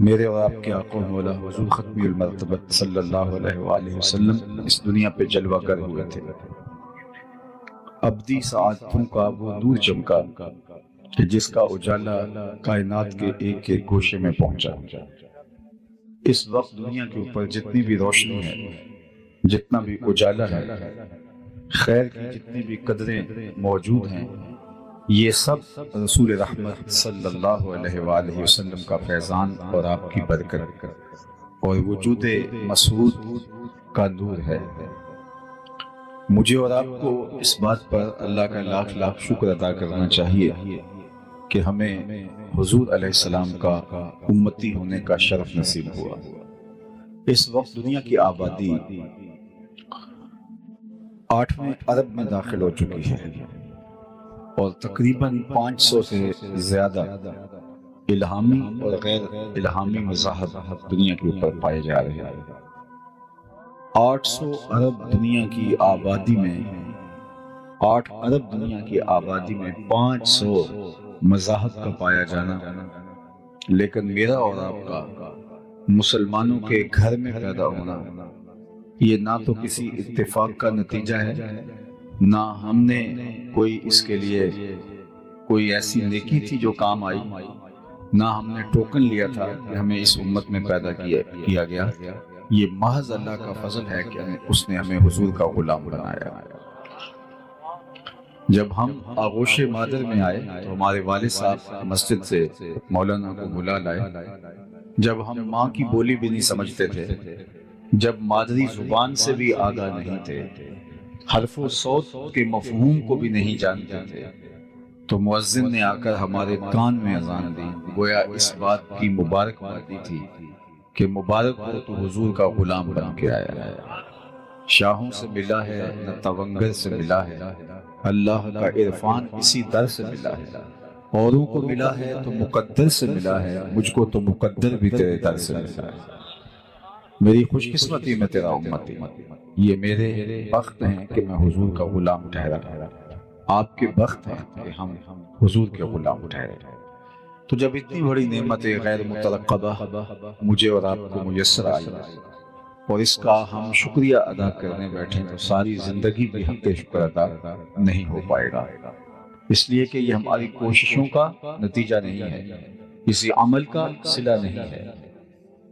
میرے اور آپ کے آقا مولا حضور ختمی المرتبت صلی اللہ علیہ وآلہ وسلم اس دنیا پہ جلوہ گر ہوئے تھے۔ ابدی سعادتوں کا وہ نور چمکا کہ جس کا اجالا کائنات کے ایک ایک گوشے میں پہنچا۔ اس وقت دنیا کے اوپر جتنی بھی روشنی ہے، جتنا بھی اجالا ہے، خیر کی جتنی بھی قدریں موجود ہیں، یہ سب رسول رحمت صلی اللہ علیہ وآلہ وسلم کا فیضان اور آپ کی برکت اور وجود مسعود کا نور ہے۔ مجھے اور آپ کو اس بات پر اللہ کا لاکھ لاکھ شکر ادا کرنا چاہیے کہ ہمیں حضور علیہ السلام کا امتی ہونے کا شرف نصیب ہوا۔ اس وقت دنیا کی آبادی 8ویں ارب میں داخل ہو چکی ہے اور تقریباً 500 سے زیادہ الہامی اور غیر الہامی مذاہب دنیا کے اوپر پائے جا رہے ہیں۔ 800 ارب دنیا کی آبادی میں 8 ارب دنیا کی آبادی میں 500 مذاہب کا پایا جانا، لیکن میرا اور آپ کا مسلمانوں کے گھر میں پیدا ہونا، یہ نہ تو کسی اتفاق کا نتیجہ ہے، نہ ہم نے کوئی اس کے لیے کوئی ایسی نیکی تھی جو کام آئی، نہ ہم نے ٹوکن لیا تھا کہ ہمیں اس امت میں پیدا کیا گیا۔ یہ محض اللہ کا فضل ہے کہ اس نے ہمیں حضور کا غلام بنایا۔ جب ہم آغوش مادر میں آئے تو ہمارے والد صاحب مسجد سے مولانا کو بلا لائے۔ جب ہم ماں کی بولی بھی نہیں سمجھتے تھے، جب مادری زبان سے بھی آگاہ نہیں تھے، حرف و صوت کے مفہوم کو بھی نہیں جانتے تھے، تو مؤذن نے آ کر ہمارے کان میں اذان دی، گویا اس بات کی مبارکباد دی تھی کہ مبارک ہو تو حضور کا غلام بن کے آیا ہے۔ شاہوں سے ملا ہے نہ تونگر سے ملا ہے، اللہ کا عرفان اسی در سے ملا ہے۔ اوروں کو ملا ہے تو مقدر سے ملا ہے، مجھ کو تو مقدر بھی تیرے در سے ملا ہے۔ میری خوش قسمتی میں تیرا امتی، یہ میرے بخت ہیں کہ میں حضور کا غلام ٹھہرا، آپ کے بخت ہیں کہ ہم حضور کے غلام ٹھہرے۔ تو جب اتنی بڑی نعمت غیر مترقبہ مجھے اور آپ کو میسر آئی اور اس کا ہم شکریہ ادا کرنے بیٹھیں تو ساری زندگی بھی حق شکر ادا نہیں ہو پائے گا، اس لیے کہ یہ ہماری کوششوں کا نتیجہ نہیں ہے، کسی عمل کا صلہ نہیں ہے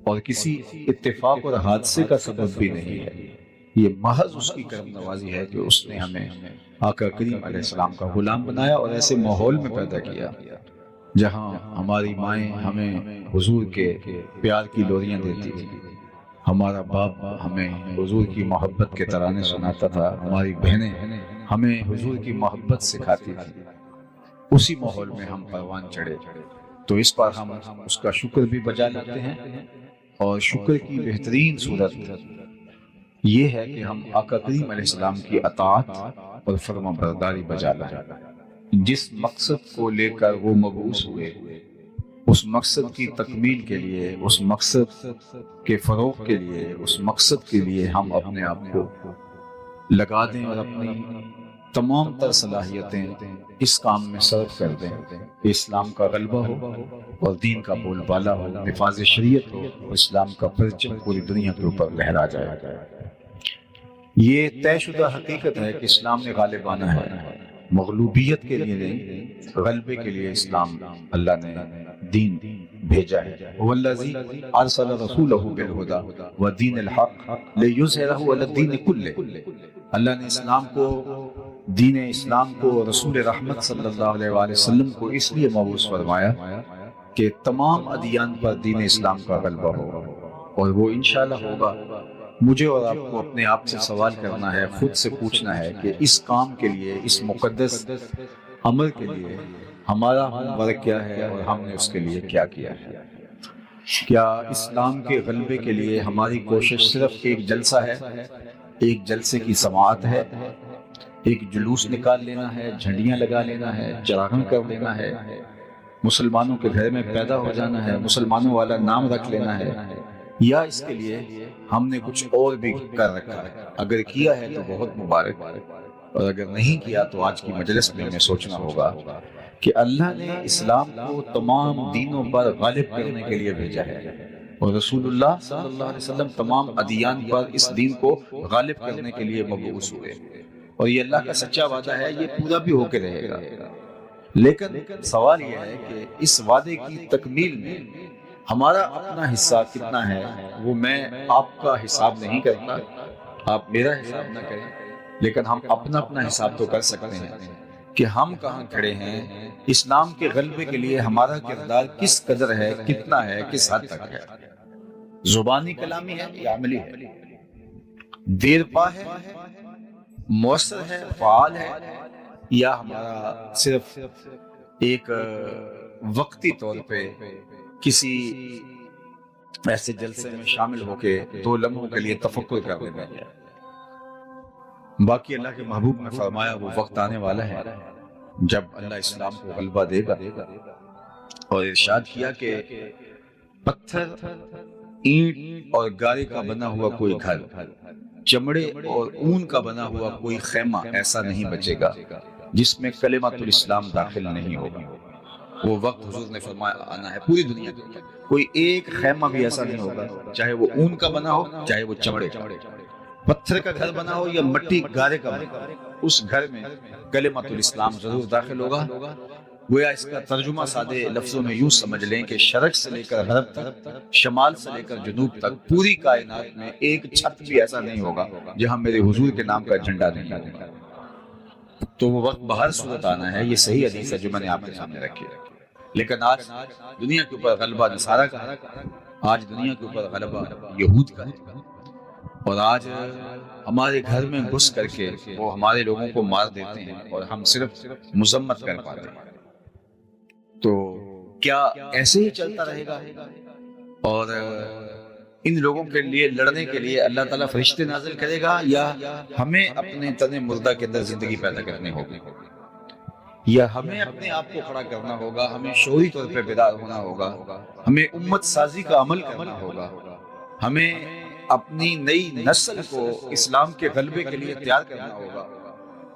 اور کسی اتفاق اور حادثے کا سبب بھی نہیں ہے۔ یہ محض اس کی کرم نوازی ہے کہ اس نے ہمیں آقا کریم علیہ السلام کا غلام بنایا اور ایسے ماحول میں پیدا کیا جہاں ہماری مائیں ہمیں حضور کے پیار کی لوریاں دیتی تھی، ہمارا باپ ہمیں حضور کی محبت کے ترانے سناتا تھا، ہماری بہنیں ہمیں حضور کی محبت سکھاتی تھی۔ اسی ماحول میں ہم پروان چڑھے، تو اس پر ہم اس کا شکر بھی بجا لیتے ہیں، اور شکر کی بہترین صورت یہ ہے کہ ہم آقا کریم علیہ السلام کی اطاعت اور فرما برداری بجا لائیں۔ جس مقصد کو لے کر وہ مبعوث ہوئے، اس مقصد کی تکمیل کے لیے، اس مقصد کے فروغ کے لیے، اس مقصد کے لیے ہم اپنے آپ کو لگا دیں اور اپنی تمام تر صلاحیتیں اس کام میں صرف کر دیں کہ اسلام کا غلبہ ہو اور دین کا بول بالا ہو، نفاذ شریعت ہو، اسلام کا پرچم پوری دنیا کے اوپر لہرا جائے۔ یہ طے شدہ حقیقت ہے کہ اسلام نے غالب آنا ہے، مغلوبیت کے لیے نہیں، غلبے کے لیے اسلام اللہ نے دین بھیجا ہے۔ والذی ارسل رسولہ بالہدی ودین الحق لیظہرہ علی الدین کلہ، اللہ نے اسلام کو، دین اسلام کو، رسول رحمت صلی اللہ علیہ وآلہ وسلم کو اس لیے مبعوث فرمایا کہ تمام ادیان پر دین اسلام کا غلبہ ہو، اور وہ انشاءاللہ ہوگا۔ مجھے اور آپ کو اپنے آپ سے سوال کرنا ہے، خود سے پوچھنا ہے کہ اس کام کے لیے، اس مقدس عمل کے لیے ہمارا ہوم ورک کیا ہے اور ہم نے اس کے لیے کیا کیا ہے؟ کیا اسلام کے غلبے کے لیے ہماری کوشش صرف ایک جلسہ ہے، ایک جلسے کی سماعت ہے، ایک جلوس نکال لینا ہے، جھنڈیاں لگا لینا ہے، چراغاں کر لینا ہے، مسلمانوں کے گھر میں پیدا ہو جانا ہے، مسلمانوں والا نام رکھ لینا ہے، یا اس کے لیے ہم نے کچھ اور بھی کر رکھا ہے؟ اگر کیا ہے تو بہت مبارک، اور اگر نہیں کیا تو آج کی مجلس میں ہمیں سوچنا ہوگا کہ اللہ نے اسلام کو تمام دینوں پر غالب کرنے کے لیے بھیجا ہے، اور رسول اللہ صلی اللہ علیہ وسلم تمام ادیان پر اس دین کو غالب کرنے کے لیے مبعوث ہوئے، اور یہ اللہ کا سچا وعدہ ہے، یہ پورا بھی ہو کے رہے گا۔ لیکن سوال یہ ہے کہ اس وعدے کی تکمیل میں ہمارا اپنا حصہ کتنا ہے، وہ میں آپ کا حساب نہیں کرتا، آپ میرا حساب نہ کریں، لیکن ہم اپنا اپنا حساب تو کر سکتے ہیں کہ ہم کہاں کھڑے ہیں، اسلام کے غلبے کے لیے ہمارا کردار کس قدر ہے، کتنا ہے، کس حد تک ہے، زبانی کلامی ہے یا عملی ہے، دیر پا ہے، مؤثر ہے، فعال ہے، یا ہمارا صرف ایک وقتی طور پہ کسی ایسے جلسے میں شامل ہو کے 2 لمحوں کے لیے تفکر کر لینا ہے۔ باقی اللہ کے محبوب نے فرمایا وہ وقت آنے والا ہے جب اللہ اسلام کو غلبہ دے گا، اور ارشاد کیا کہ پتھر، اینٹ اور گارے کا بنا ہوا کوئی گھر، چمڑے اور اون کا بنا ہوا کوئی خیمہ ایسا نہیں بچے گا جس میں کلمۃ الاسلام داخل نہیں ہوگا۔ وہ وقت حضور نے فرمایا آنا ہے پوری دنیا میں، کوئی ایک خیمہ بھی ایسا نہیں ہوگا، چاہے وہ اون کا بنا ہو، چاہے وہ چمڑے کا، پتھر کا گھر بنا ہو یا مٹی گارے کا بنا ہو، اس گھر میں کلمۃ الاسلام ضرور داخل ہوگا۔ گویا اس کا ترجمہ سادے لفظوں میں یوں سمجھ لیں کہ شرق سے لے کر غرب تک، شمال سے لے کر جنوب تک، پوری کائنات میں ایک چھت بھی ایسا نہیں ہوگا جہاں میرے حضور کے نام کا جھنڈا نہیں ہوگا۔ تو وہ وقت بہر صورت آنا ہے، یہ صحیح حدیث ہے جو میں نے آپ کے سامنے رکھی ہے۔ لیکن آج دنیا کے اوپر غلبہ نصارہ کا ہے، آج دنیا کے اوپر غلبہ یہود کا ہے، اور آج ہمارے گھر میں گھس کر کے وہ ہمارے لوگوں کو مار دیتے ہیں اور ہم صرف مذمت کر پاتے ہیں۔ تو کیا ایسے ہی چلتا رہے گا، اور ان لوگوں کے لیے لڑنے کے لیے اللہ تعالیٰ فرشتے نازل کرے گا، یا ہمیں اپنے تن مردہ کے اندر زندگی پیدا کرنی ہوگی، یا ہمیں اپنے آپ کو کھڑا کرنا ہوگا، ہمیں شعوری طور پہ بیدار ہونا ہوگا، ہمیں امت سازی کا عمل کرنا ہوگا، ہمیں اپنی نئی نسل کو اسلام کے غلبے کے لیے تیار کرنا ہوگا،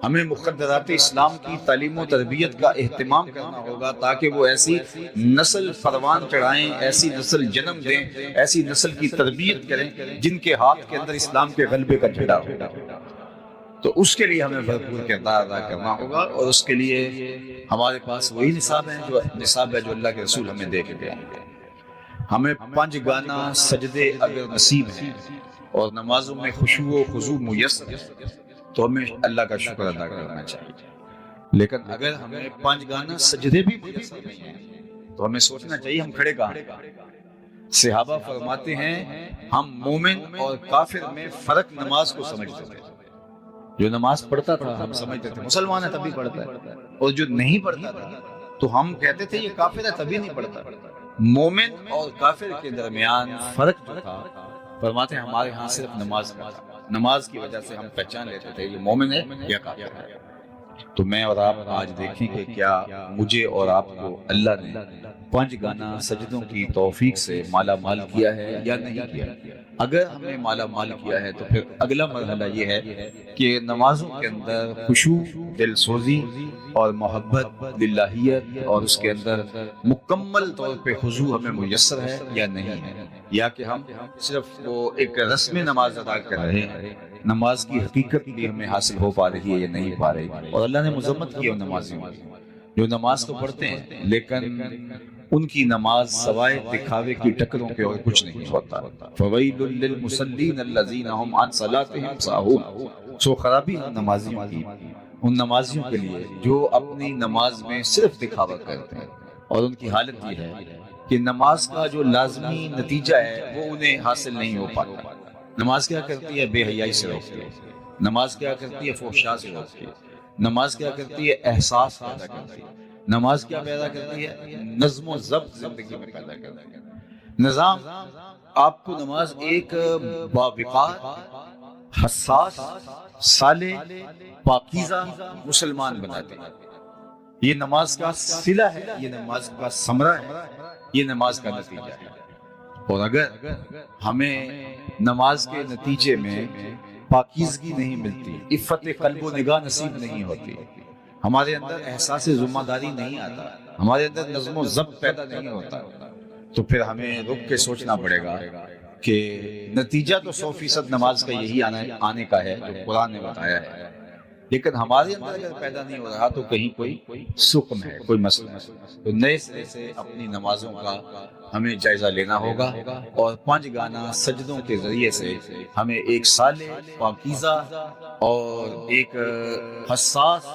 ہمیں مقدرات اسلام کی تعلیم و تربیت کا اہتمام کرنا ہوگا تاکہ وہ ایسی نسل پروان چڑھائیں، ایسی نسل جنم دیں، ایسی نسل کی تربیت کریں جن کے ہاتھ کے اندر اسلام کے غلبے کا جھنڈا ہوگا۔ تو اس کے لیے ہمیں بھرپور کردار ادا کرنا ہوگا، اور اس کے لیے ہمارے پاس وہی نصاب ہے جو اللہ کے رسول ہمیں دے کے گئے ہیں۔ ہمیں 5 گانا سجدے اگر نصیب ہیں اور نمازوں میں خشوع و خضوع میسر ہے تو ہمیں اللہ کا شکر ادا کرنا چاہیے، لیکن اگر ہمیں 5 گانا سجدے بھی میسر نہیں ہیں تو ہمیں سوچنا چاہیے ہم کھڑے کہاں ہیں۔ صحابہ فرماتے ہیں ہم مومن اور کافر میں فرق نماز کو سمجھتے تھے، جو نماز پڑھتا تھا ہم سمجھتے تھے مسلمان ہے تبھی پڑھتا ہے، اور جو نہیں پڑھتا تھا تو ہم کہتے تھے یہ کافر ہے تبھی نہیں پڑھتا۔ مومن اور کافر کے درمیان فرق جو تھا، فرماتے ہیں ہمارے ہاں صرف نماز کا تھا، نماز کی وجہ سے ہم پہچان لیتے تھے یہ مومن ہے یا کافر ہے۔ تو میں اور آپ آج دیکھیں کہ کیا مجھے اور آپ کو اللہ نے 5 گانا سجدوں کی توفیق سے مالا مال کیا ہے یا نہیں کیا۔ اگر ہمیں مالا مال کیا ہے تو پھر اگلا مرحلہ یہ ہے کہ نمازوں کے اندر خشوع، دل سوزی اور محبت، للہیت، اور اس کے اندر مکمل طور پہ خضوع ہمیں میسر ہے یا نہیں ہے، یا کہ ہم صرف وہ ایک رسم نماز ادا کر رہے ہیں، نماز کی حقیقت بھی ہمیں حاصل ہو پا رہی ہے یا نہیں پا رہی۔ اور اللہ نے مذمت کی ہے نمازیوں جو نماز تو پڑھتے ہیں لیکن ان کی نماز سوائے دکھاوے کی ٹکروں کے اور کچھ نہیں ہوتا۔ فویل للمصلین الذین هم عن صلاتهم ساہون، سو خرابی ہے نمازیوں کی، ان نمازیوں کے لیے جو اپنی نماز میں صرف دکھاوا کرتے ہیں، اور ان کی حالت یہ ہے کہ نماز کا جو لازمی نتیجہ ہے وہ انہیں حاصل نہیں ہو پاتا۔ نماز کیا کرتی ہے؟ بے حیائی سے روکتی ہے، نماز کیا کرتی ہے؟ فحشاء سے روکتی ہے، نماز کیا کرتی ہے؟ احساس پیدا کرتی ہے، نماز کیا پیدا کرتی ہے؟ نظم و ضبط زندگی میں پیدا کرتی ہے، نظام۔ آپ کو نماز ایک باوقار، حساس، صالح، پاکیزہ مسلمان بناتی ہے۔ یہ نماز کا صلہ ہے، یہ نماز کا ثمرہ ہے، یہ نماز کا نتیجہ ہے۔ اور اگر ہمیں نماز کے نتیجے میں پاکیزگی نہیں ملتی، عفت قلب و نگاہ نصیب نہیں ہوتی، ہمارے اندر احساس ذمہ داری نہیں آتا، ہمارے اندر نظم و ضبط پیدا نہیں ہوتا، تو پھر ہمیں رک کے سوچنا پڑے گا کہ نتیجہ تو 100% نماز کا یہی آنے کا ہے جو قرآن نے بتایا ہے، لیکن ہمارے اندر اگر پیدا نہیں ہو رہا تو کہیں کوئی سکم ہے، کوئی مسئلہ ہے۔ تو نئے سرے سے اپنی نمازوں کا ہمیں جائزہ لینا ہوگا، اور 5 گانا سجدوں کے ذریعے سے ہمیں ایک صالح، پاکیزہ اور ایک حساس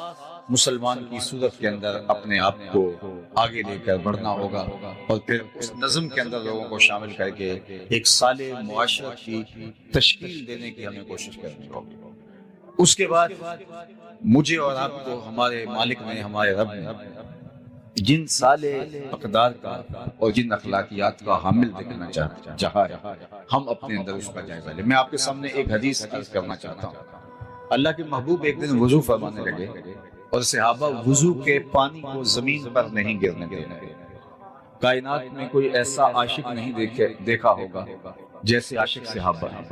مسلمان کی صورت کے اندر اپنے آپ کو آگے لے کر بڑھنا ہوگا، اور پھر اس نظم کے اندر لوگوں کو شامل کر کے ایک صالح معاشرت کی تشکیل دینے کی ہمیں کوشش کرنی ہوگی۔ اس کے بعد مجھے اور آپ کو ہمارے مالک نے، ہمارے رب نے جن صالح اقدار کا اور جن اخلاقیات کا حامل دیکھنا چاہا ہے، ہم اپنے اندر اس کا جائزہ لیں۔ میں آپ کے سامنے ایک حدیث عرض کرنا چاہتا ہوں۔ اللہ کے محبوب ایک دن وضو فرمانے لگے، اور صحابہ وضو کے پانی کو زمین پر نہیں گرنے دینے۔ کائنات میں کوئی ایسا عاشق نہیں دیکھا ہوگا جیسے عاشق صحابہ ہیں۔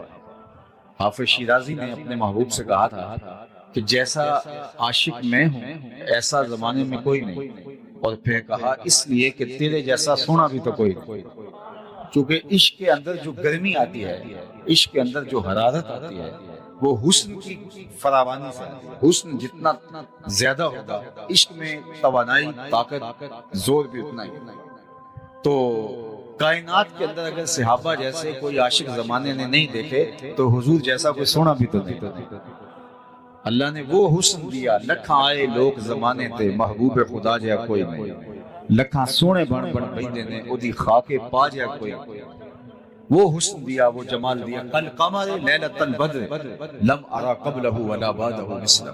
حافظ شیرازی نے اپنے محبوب سے کہا تھا کہ جیسا عاشق میں ہوں ایسا زمانے میں کوئی نہیں، اور پھر کہا اس لیے کہ تیرے جیسا سونا بھی تو کوئی نہیں، کیونکہ عشق کے اندر جو گرمی آتی ہے، عشق کے اندر جو حرارت آتی ہے، وہ حسن کی فراوانی سے آتی ہے۔ حسن جتنا زیادہ ہوگا، عشق میں توانائی، طاقت، زور بھی اتنا ہی۔ تو کائنات کے اندر اگر صحابہ جیسے کوئی عاشق زمانے نے نہیں دیکھے تو حضور جیسا کوئی سونا بھی تو نہیں۔ اللہ نے وہ حسن دیا، لکھاں آئے لوگ زمانے تے، محبوب خدا جیا کوئی نہیں، لکھاں سونے بن بن بندے نے اودی خاکے پا جیا کوئی نہیں۔ وہ حسن دیا، وہ جمال دیا، قل قمر لیلۃ البدر لم ارا قبلہ ولا بعدہ مثلہ۔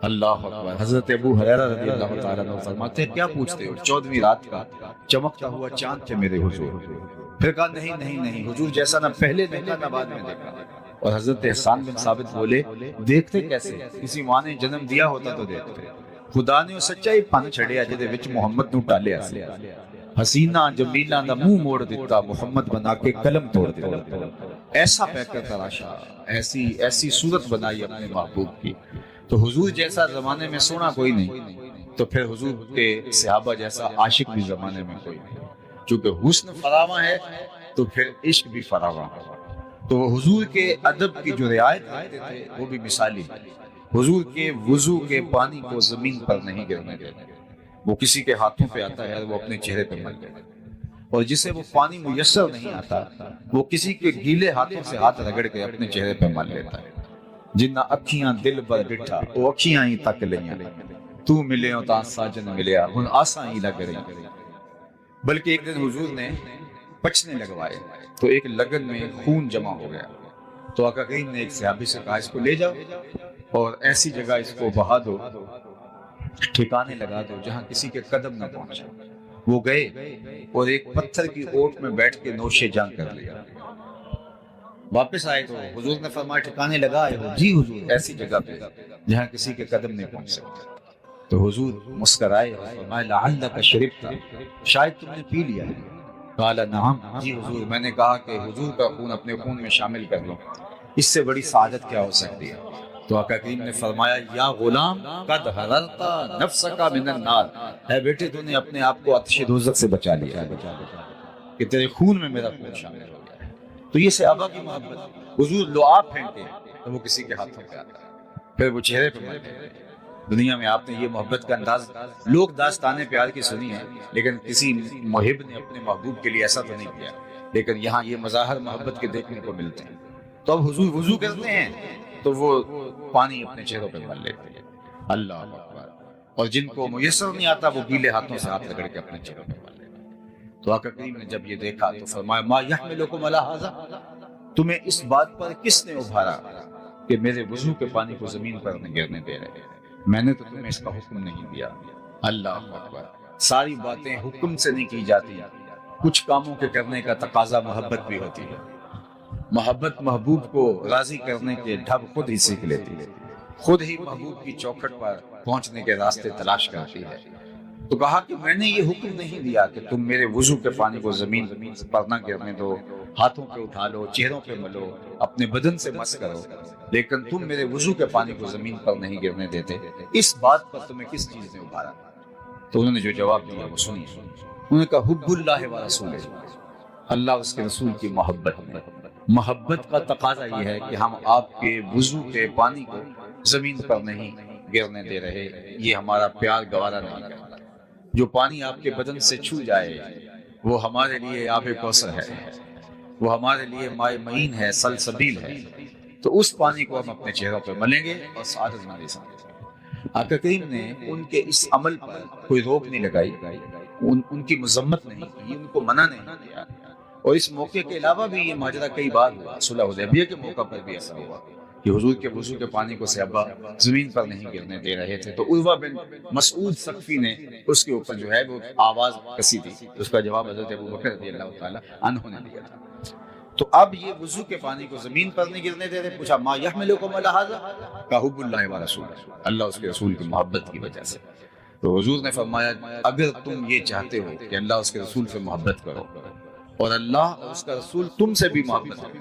اللہ اکبر۔ حضرت ابو ہریرہ رضی اللہ تعالیٰ عنہ فرماتے ہیں کیا پوچھتے ہو، 14ویں رات کا چمکتا ہوا چاند تھے میرے حضور۔ پھر کہا نہیں حضور جیسا نہ پہلے دیکھا نہ بعد میں دیکھا۔ اور حضرت احسان بن ثابت بولے دیکھتے کیسے، کسی ماں نے جنم دیا ہوتا تو دیکھتے۔ خدا نے وہ سچائی پن چھڑیا جدے وچ محمد نو ٹالیا سی، حسینہ جمیلہ دا منہ موڑ دیتا، محمد بنا کے قلم توڑ دیتا۔ ایسا پیکر تراشا، ایسی صورت بنائی اپنے محبوب کی۔ تو حضور جیسا زمانے میں سونا کوئی نہیں، تو پھر حضور کے صحابہ جیسا عاشق بھی زمانے میں کوئی نہیں۔ چونکہ حسن فراواں ہے تو پھر عشق بھی فراواں ہے۔ تو حضور کے ادب کی جو رعایت کرتے تھے وہ بھی مثالی ہے۔ حضور کے وضو کے پانی کو زمین پر نہیں گرنے دیتے، وہ کسی کے ہاتھوں پہ آتا ہے وہ اپنے چہرے پہ مل لیتا ہے، اور جسے وہ پانی میسر نہیں آتا وہ کسی کے گیلے ہاتھوں سے ہاتھ رگڑ کے اپنے چہرے پہ مل لیتا ہے۔ جنہ اکھیاں دل پر ڈٹھا وہ اکھیاں ہی تک لیاں، تو ملے ہو تا ساجن ملیا ہن آساں ہی لگ رہی۔ بلکہ ایک دن حضور نے پچنے لگوائے تو ایک لگن میں خون جمع ہو گیا، تو آقا کریم نے ایک صحابی سے کہا اس کو لے جاؤ اور ایسی جگہ اس کو بہا دو، ٹھکانے لگا دو جہاں کسی کے قدم نہ پہنچے۔ وہ گئے اور ایک پتھر کی اوٹ میں بیٹھ کے نوش جان کر لیا۔ واپس آئے تو حضور نے فرمایا ٹھکانے لگا آئے ہو؟ جی حضور، ایسی جگہ پہ جہاں کسی کے قدم نہیں پہنچ سکتے۔ تو حضور مسکرائے اور فرمایا لعلک شربت، شاید تم نے پی لیا ہے۔ قال نعم، جی حضور، میں نے کہا کہ حضور کا خون اپنے خون میں شامل کر لو، اس سے بڑی سعادت کیا ہو سکتی ہے۔ تو آقا کریم نے فرمایا یا غلام قد حررت نفسک من النار، اے بیٹے تو نے اپنے آپ کو آتش دوزخ سے بچا لیا ہے کہ تیرے خون میں میرا خون شامل ہو گیا ہے۔ تو یہ صحابہ کی محبت، حضور لعاب پھینکتے ہیں تو وہ کسی کے ہاتھوں پہ آتا ہے، پھر وہ چہرے پہ ملتے ہیں۔ دنیا میں آپ نے یہ محبت کا انداز، لوگ داستانیں پیار کی سنی ہے لیکن کسی محب نے اپنے محبوب کے لیے ایسا تو نہیں کیا، لیکن یہاں یہ مظاہر محبت کے دیکھنے کو ملتے ہیں۔ تو اب حضور وضو کرتے ہیں تو وہ پانی اپنے چہروں پہ مل لیتے ہیں۔ اللہ اکبر۔ اور جن کو میسر نہیں آتا وہ گیلے ہاتھوں سے ہاتھ رگڑ کے اپنے چہروں پہ مل لیتے ہیں۔ تو آقا کریم نے جب یہ دیکھا تو فرمایا ما یحملکم علی ھذا، تمہیں اس بات پر کس نے ابھارا کہ میرے وضو کے پانی کو زمین پر نہ گرنے دے رہے؟ میں نے تو تمہیں اس کا حکم نہیں دیا۔ اللہ اکبر۔ ساری باتیں حکم سے نہیں کی جاتی، کچھ کاموں کے کرنے کا تقاضا محبت بھی ہوتی ہے۔ محبت محبوب کو راضی کرنے کے ڈھب خود ہی سیکھ لیتی ہے، خود ہی محبوب کی چوکھٹ پر پہنچنے کے راستے تلاش کرتی ہے۔ تو کہا کہ میں نے یہ حکم نہیں دیا کہ تم میرے وضو کے پانی کو زمین پر نہ گرنے دو، ہاتھوں پہ اٹھا لو، چہروں پہ ملو، اپنے بدن سے مس کرو، لیکن تم میرے وضو کے پانی کو زمین پر نہیں گرنے دیتے، اس بات پر تمہیں کس چیز نے ابھارا؟ تو انہوں نے جو جواب دیا وہ سنیے. انہوں نے کہا حب اللہ و رسولہ، اللہ اس کے رسول کی محبت. محبت کا تقاضا یہ ہے کہ ہم آپ کے وضو کے پانی کو زمین پر نہیں گرنے دے رہے، یہ ہمارا پیار گوارا نہیں کرتا. جو پانی آپ کے بدن سے چھو جائے وہ ہمارے لیے آب کوثر ہے، وہ ہمارے لیے مائے معین ہے، سلسبیل ہے. تو اس پانی کو ہم اپنے چہروں پہ ملیں گے اور سعادت میں لے سکیں گے. آقا کریم نے ان کے اس عمل پر کوئی روک نہیں لگائی، ان کی مذمت نہیں کی، ان کو منع نہیں کیا. اور اس موقع کے علاوہ بھی یہ ماجرا کئی بار ہوا. صلح حدیبیہ کے موقع پر بھی ایسا ہوا کہ حضور کے وضو کے پانی کو صحابہ زمین پر نہیں گرنے دے رہے تھے. تو عروہ بن مسعود ثقفی نے اس کے اوپر جو ہے وہ آواز کسی تھی. اس کا جواب حضرت ابوبکر رضی اللہ تعالی عنہ نے دیا تھا. تو اب یہ وضو کے پانی کو زمین پر نہیں گرنے دے رہے. پوچھا ما یحملکم علی ھذا؟ کہ حب اللہ و رسولہ، اللہ اس کے رسول کی محبت کی وجہ سے. تو حضور نے فرمایا اگر تم یہ چاہتے ہو کہ اللہ اس کے رسول سے محبت کرو اور اللہ اور اس کا رسول تم سے بھی محبت کرے،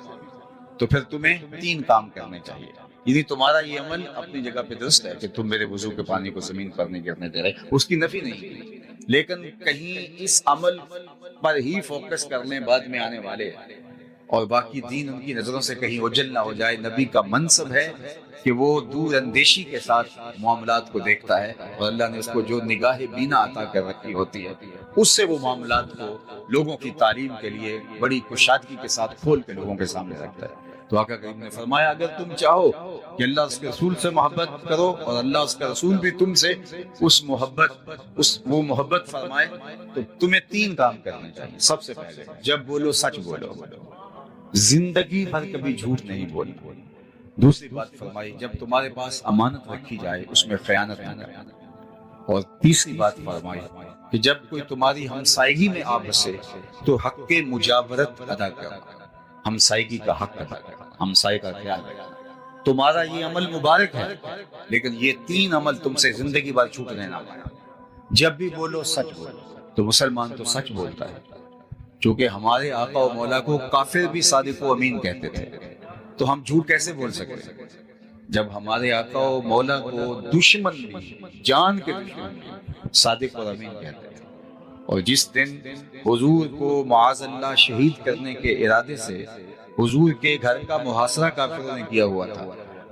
تو پھر تمہیں 3 کام کرنے چاہیے. یعنی تمہارا یہ عمل اپنی جگہ پہ درست ہے کہ تم میرے وضو کے پانی کو زمین پر نہیں گرنے دے رہے، اس کی نفی نہیں کی، لیکن کہیں اس عمل پر ہی فوکس کر لیں بعد میں آنے والے، اور باقی دین ان کی نظروں سے کہیں اوجھل نہ ہو جائے. نبی کا منصب ہے کہ وہ دور اندیشی کے ساتھ معاملات کو دیکھتا ہے، اور اللہ نے اس کو جو نگاہ بینا عطا کر رکھی ہوتی ہے اس سے وہ معاملات کو لوگوں کی تعلیم کے لیے بڑی کشادگی کے ساتھ کھول کے لوگوں کے سامنے رکھتا ہے. تو آقا کریم نے فرمایا اگر تم چاہو کہ اللہ اس کے رسول سے محبت کرو اور اللہ اس کا رسول بھی تم سے وہ محبت فرمائے، تو تمہیں 3 کام کرنے چاہیے. سب سے پہلے جب بولو سچ بولو، زندگی بھر کبھی جھوٹ نہیں بولنا. دوسری بات فرمائی جب تمہارے پاس امانت رکھی جائے اس میں خیانت نہ کرنا. اور تیسری بات فرمائی کہ جب کوئی تمہاری ہمسائیگی میں آ بسے تو حق مجاورت ادا کرنا، ہمسائیگی کا حق ادا کرنا، ہمسائے کا خیال رکھنا. تمہارا یہ عمل مبارک ہے، لیکن یہ 3 عمل تم سے زندگی بھر چھوٹنے نہ پائے. جب بھی بولو سچ بولو. تو مسلمان تو سچ بولتا ہے، چونکہ ہمارے آقا و مولا کو کافر بھی صادق و امین کہتے تھے، تو ہم جھوٹ کیسے بول سکتے ہیں جب ہمارے آقا و مولا کو دشمن بھی، جان کے دشمن بھی صادق اور امین کہتے تھے. اور جس دن حضور کو معاذ اللہ شہید کرنے کے ارادے سے حضور کے گھر کا محاصرہ کافروں نے کیا ہوا تھا،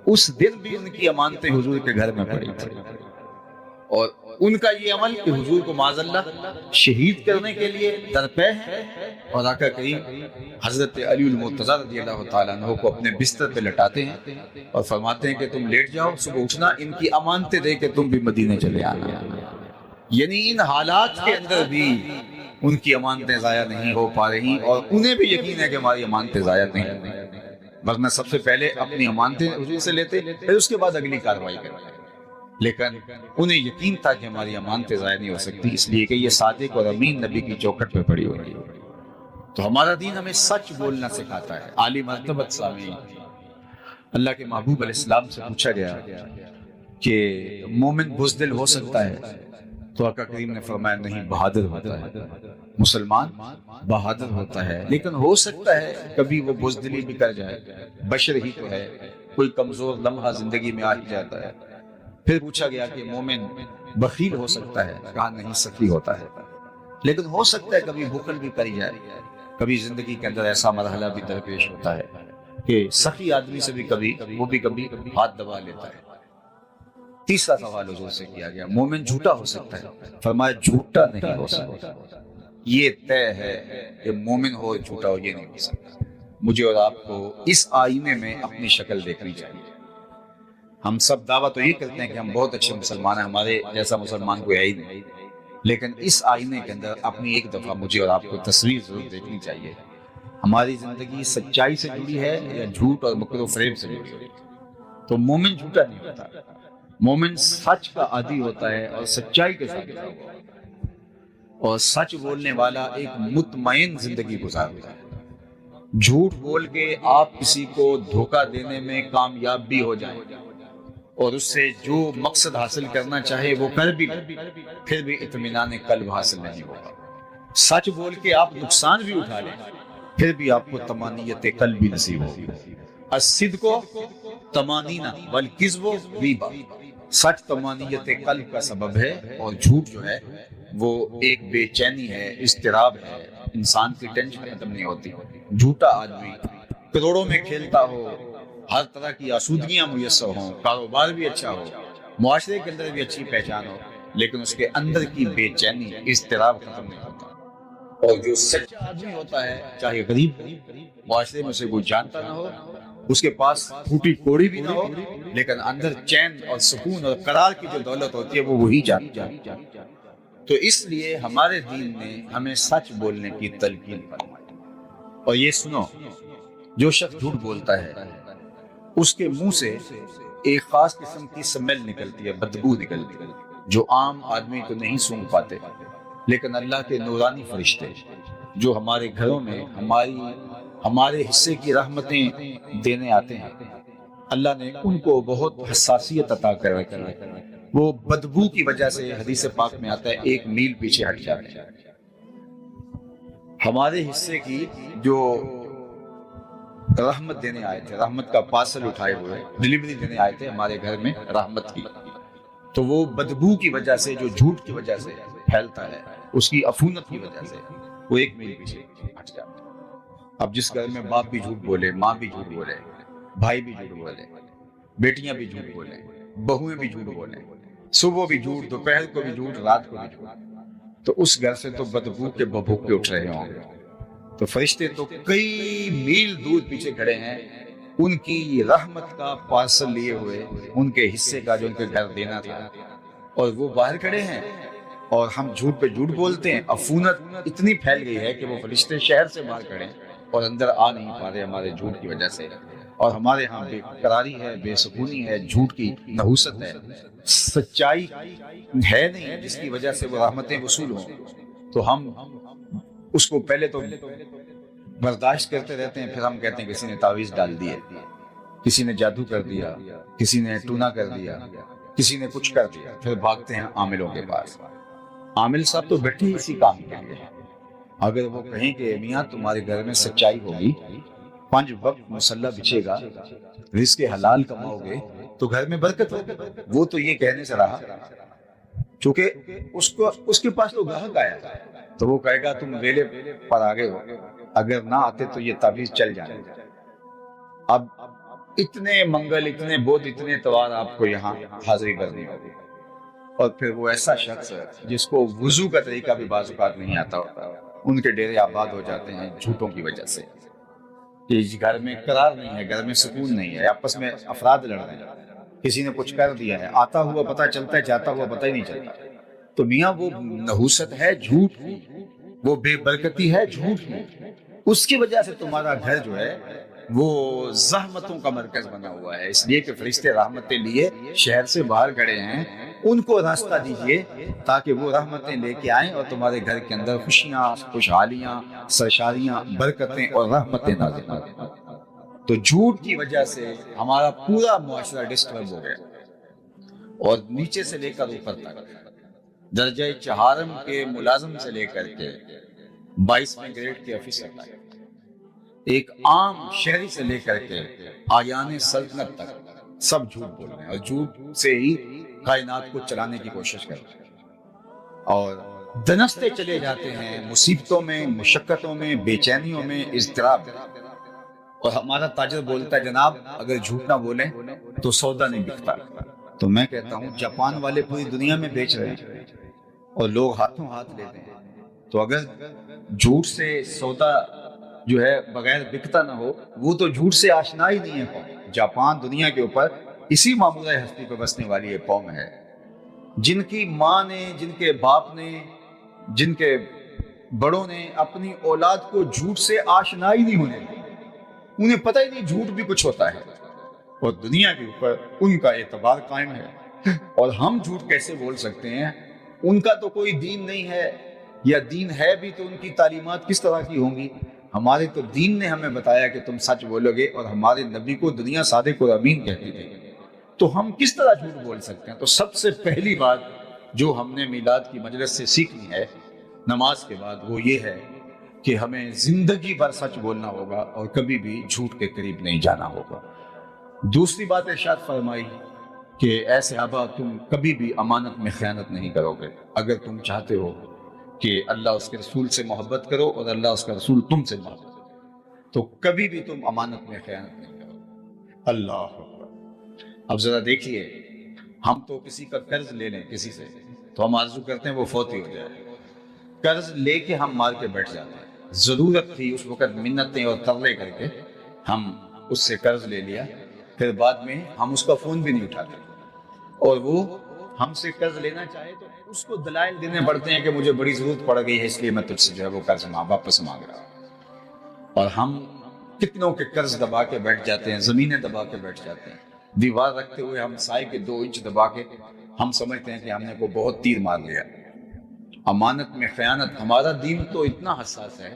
اس دن بھی ان کی امانتیں حضور کے گھر میں پڑی تھی. اور ان کا یہ عمل کہ حضور کو معاذ اللہ شہید کرنے کے لیے درپے ہیں، اور آقا کریم حضرت علی المرتضیٰ رضی اللہ تعالیٰ عنہ کو اپنے بستر پہ لٹاتے ہیں اور فرماتے ہیں کہ تم لیٹ جاؤ، صبح اٹھنا ان کی امانتیں دے کے تم بھی مدینے چلے آنا. یعنی ان حالات کے اندر بھی ان کی امانتیں ضائع نہیں ہو پا رہی، اور انہیں بھی یقین ہے کہ ہماری امانتیں ضائع نہیں ہوئی، ورنہ سب سے پہلے اپنی امانتیں حضور سے لیتے پھر اس کے بعد اگلی کارروائی کرتے. لیکن انہیں یقین تھا کہ ہماری امانتیں ضائع نہیں ہو سکتی، اس لیے کہ یہ صادق اور امین نبی کی چوکھٹ پہ پڑی ہوئی ہے. تو ہمارا دین ہمیں سچ بولنا سکھاتا ہے. عالی مرتبت سامعین، اللہ کے محبوب علیہ السلام سے پوچھا گیا کہ مومن بزدل ہو سکتا ہے؟ تو آقا کریم نے فرمایا نہیں، بہادر ہوتا ہے. مسلمان بہادر ہوتا ہے، لیکن ہو سکتا ہے کبھی وہ بزدلی بھی کر جائے، بشر ہی تو ہے، کوئی کمزور لمحہ زندگی میں آ ہی جاتا ہے. پھر پوچھا گیا کہ مومن بخیل ہو سکتا ہے؟ کہا نہیں، سخی ہوتا ہے. لیکن ہو سکتا ہے کبھی بخل بھی کری جائے، کبھی زندگی کے اندر ایسا مرحلہ بھی درپیش ہوتا ہے کہ سخی آدمی سے بھی کبھی ہاتھ دبا لیتا ہے. تیسرا سوال حضور سے کیا گیا مومن جھوٹا ہو سکتا ہے؟ فرمایا جھوٹا نہیں ہو سکتا. یہ طے ہے کہ مومن ہو جھوٹا ہو یہ نہیں ہو سکتا. مجھے اور آپ کو اس آئینے میں اپنی شکل دیکھنی چاہیے. ہم سب دعویٰ تو یہ کرتے ہیں کہ ہم بہت اچھے مسلمان ہیں، ہمارے جیسا مسلمان کوئی ہے ہی نہیں، لیکن اس آئینے کے اندر اپنی ایک دفعہ مجھے اور آپ کو تصویر ضرور دیکھنی چاہیے. ہماری زندگی سچائی سے جڑی ہے یا جھوٹ اور مکر و فریب سے جڑی ہے؟ تو مومن جھوٹا نہیں ہوتا، مومن سچ کا عادی ہوتا ہے اور سچائی کے ساتھ جڑا ہوا ہے، اور سچ بولنے والا ایک مطمئن زندگی گزارتا ہے. جھوٹ بول کے آپ کسی کو دھوکہ دینے میں کامیاب بھی ہو جائیں اور اس سے جو مقصد حاصل کرنا چاہے وہ کر بھی لیں، پھر بھی اطمینان قلب حاصل نہیں ہوگا. سچ بول کے آپ نقصان بھی اٹھا لیں پھر بھی آپ کو طمانینت قلب بھی نصیب ہوگی۔ الصدق طمانینہ والکذب ریبہ، سچ طمانینت قلب کا سبب ہے، اور جھوٹ جو ہے وہ ایک بے چینی ہے، اضطراب ہے، انسان کی ٹینشن ختم نہیں ہوتی۔ جھوٹا آدمی کروڑوں میں کھیلتا ہو، ہر طرح کی آسودگیاں میسر ہوں، کاروبار بھی اچھا ہو، معاشرے کے اندر بھی اچھی پہچان ہو، لیکن اس کے اندر کی بے چینی، اضطراب ختم نہیں ہوتا۔ اور جو سچا آدمی ہوتا ہے، چاہے غریب ہو، معاشرے میں اسے کوئی جانتا نہ ہو، اس کے پاس پھوٹی کوڑی بھی نہ ہو، لیکن اندر چین اور سکون اور قرار کی جو دولت ہوتی ہے وہ وہی جانتا ہے۔ تو اس لیے ہمارے دین نے ہمیں سچ بولنے کی تلقین فرمائی۔ اور یہ سنو، جو شخص جھوٹ بولتا ہے اس کے منہ سے ایک خاص قسم کی سمیل نکلتی ہے، بدبو نکلتی ہے، جو عام آدمی تو نہیں سونگھ پاتے، لیکن اللہ کے نورانی فرشتے جو ہمارے گھروں میں ہمارے حصے کی رحمتیں دینے آتے ہیں، اللہ نے ان کو بہت حساسیت عطا کر رکھی ہے۔ وہ بدبو کی وجہ سے حدیث پاک میں آتا ہے 1 میل پیچھے ہٹ جاتے ہیں۔ ہمارے حصے کی جو رحمت دینے آئے تھے، رحمت کا پارسل اٹھائے ہوئے ڈلیوری دینے آئے تھے ہمارے گھر میں رحمت کی، تو وہ بدبو کی وجہ سے، جو جھوٹ کی وجہ سے پھیلتا ہے، اس کی عفونت کی وجہ سے وہ 1 میل پیچھے ہٹ جاتا ہے۔ اب جس گھر میں باپ بھی جھوٹ بولے، ماں بھی جھوٹ بولے، بھائی بھی جھوٹ بولے، بیٹیاں بھی جھوٹ بولیں، بہویں بھی جھوٹ بولیں، صبح بھی جھوٹ، دوپہر کو بھی جھوٹ، رات کو بھی جھوٹ، تو اس گھر سے تو بدبو کے ببھوکے اٹھ رہے ہوں گے۔ تو فرشتے تو کئی میل دور پیچھے کھڑے ہیں، ان کی رحمت کا پارسل لیے ہوئے، ان کے حصے کا جو ان کے گھر دینا تھا، اور وہ باہر کھڑے ہیں، اور ہم جھوٹ پہ جھوٹ بولتے ہیں۔ عفونت اتنی پھیل گئی ہے کہ وہ فرشتے شہر سے باہر کھڑے ہیں اور اندر آ نہیں پا رہے ہمارے جھوٹ کی وجہ سے۔ اور ہمارے ہاں بے قراری ہے، بے سکونی ہے، جھوٹ کی نحوست ہے، سچائی ہے نہیں جس کی وجہ سے وہ رحمتیں وصول ہوں۔ تو ہم اس کو پہلے تو برداشت کرتے رہتے ہیں، پھر ہم کہتے ہیں کسی نے تعویذ ڈال دی ہے، کسی نے جادو کر دیا، کسی نے ٹونا کر دیا، کسی نے کچھ کر دیا، پھر بھاگتے ہیں عاملوں کے پاس۔ عامل صاحب تو بیٹھے اسی کام کے لیے ہیں۔ اگر وہ کہیں کہ میاں تمہارے گھر میں سچائی ہوگی، 5 وقت مصلی بچھے گا، رزق حلال کماؤ گے تو گھر میں برکت ہوگی، وہ تو یہ کہنے سے رہا، چونکہ اس کے پاس تو گاہک آیا تھا، تو وہ کہے گا تم ویلے پر آگے ہو، اگر نہ آتے تو یہ تعویذ چل جانے۔ اب اتنے منگل، اتنے بدھ، اتنے اتوار آپ کو یہاں حاضری کرنی ہوگی، اور پھر وہ ایسا شخص جس کو وضو کا طریقہ بھی بعض اوقات نہیں آتا ہوتا، ان کے ڈیرے آباد ہو جاتے ہیں جھوٹوں کی وجہ سے۔ یہ گھر میں قرار نہیں ہے، گھر میں سکون نہیں ہے، آپس میں افراد لڑ رہے ہیں، کسی نے کچھ کر دیا ہے، آتا ہوا پتہ چلتا ہے، جاتا ہوا پتہ ہی نہیں چلتا۔ تو میاں وہ نحوست ہے جھوٹ کی، وہ بے برکتی ہے جھوٹ کی، اس کی وجہ سے تمہارا گھر جو ہے وہ زحمتوں کا مرکز بنا ہوا ہے۔ اس لیے کہ فرشتے رحمتیں لیے شہر سے باہر کھڑے ہیں، ان کو راستہ دیجئے تاکہ وہ رحمتیں لے کے آئیں اور تمہارے گھر کے اندر خوشیاں، خوشحالیاں، سرشاریاں، برکتیں اور رحمتیں نازل ہوں۔ تو جھوٹ کی وجہ سے ہمارا پورا معاشرہ ڈسٹرب ہو گیا، اور نیچے سے لے کر اوپر تک، درجہ چہارم کے ملازم سے لے کر کے 22ویں گریڈ کے آفیسر تک، ایک عام شہری سے لے کر کے آیان سلطنت تک، سب جھوٹ بول رہے ہیں، اور جھوٹ سے ہی کائنات کو چلانے کی کوشش کر رہے ہیں، اور دنستے چلے جاتے ہیں مصیبتوں میں، مشقتوں میں، بے چینیوں میں، اضطراب میں۔ اور ہمارا تاجر بولتا ہے جناب اگر جھوٹ نہ بولیں تو سودا نہیں بکتا۔ تو میں کہتا ہوں جاپان والے پوری دنیا میں بیچ رہے ہیں اور لوگ ہاتھوں ہاتھ لیتے ہیں، تو اگر جھوٹ سے سودا جو ہے بغیر بکتا نہ ہو، وہ تو جھوٹ سے آشنا ہی نہیں ہے قوم۔ جاپان دنیا کے اوپر اسی معمولہ ہستی پہ بسنے والی ایک قوم ہے، جن کی ماں نے، جن کے باپ نے، جن کے بڑوں نے اپنی اولاد کو جھوٹ سے آشنا ہی نہیں ہونے دی، انہیں پتہ ہی نہیں جھوٹ بھی کچھ ہوتا ہے، اور دنیا کے اوپر ان کا اعتبار قائم ہے۔ اور ہم جھوٹ کیسے بول سکتے ہیں؟ ان کا تو کوئی دین نہیں ہے، یا دین ہے بھی تو ان کی تعلیمات کس طرح کی ہوں گی؟ ہمارے تو دین نے ہمیں بتایا کہ تم سچ بولو گے، اور ہمارے نبی کو دنیا صادق و امین کہتی تھی، تو ہم کس طرح جھوٹ بول سکتے ہیں؟ تو سب سے پہلی بات جو ہم نے میلاد کی مجلس سے سیکھنی ہے نماز کے بعد، وہ یہ ہے کہ ہمیں زندگی بھر سچ بولنا ہوگا اور کبھی بھی جھوٹ کے قریب نہیں جانا ہوگا۔ دوسری بات ارشاد فرمائی کہ اے صحابہ تم کبھی بھی امانت میں خیانت نہیں کرو گے۔ اگر تم چاہتے ہو کہ اللہ اس کے رسول سے محبت کرو اور اللہ اس کا رسول تم سے محبت کرو تو کبھی بھی تم امانت میں خیانت نہیں کرو۔ اللہ اکبر۔ اب ذرا دیکھیے، ہم تو کسی کا قرض لے لیں کسی سے تو ہم آرزو کرتے ہیں وہ فوت ہی ہو جائے۔ قرض لے کے ہم مار کے بیٹھ جاتے ہیں۔ ضرورت تھی اس وقت منتیں اور ترلے کر کے ہم اس سے قرض لے لیا، پھر بعد میں ہم اس کا فون بھی نہیں اٹھاتے، اور وہ ہم سے قرض لینا چاہے تو اس کو دلائل دینے پڑتے ہیں کہ مجھے بڑی ضرورت پڑ گئی ہے اس لیے میں تجھ سے جو ہے وہ قرض واپس مانگ رہا ہوں۔ اور ہم کتنوں کے قرض دبا کے بیٹھ جاتے ہیں، زمینیں دبا کے بیٹھ جاتے ہیں، دیوار رکھتے ہوئے ہم سائے کے 2 انچ دبا کے ہم سمجھتے ہیں کہ ہم نے کو بہت تیر مار لیا۔ امانت میں خیانت، ہمارا دین تو اتنا حساس ہے،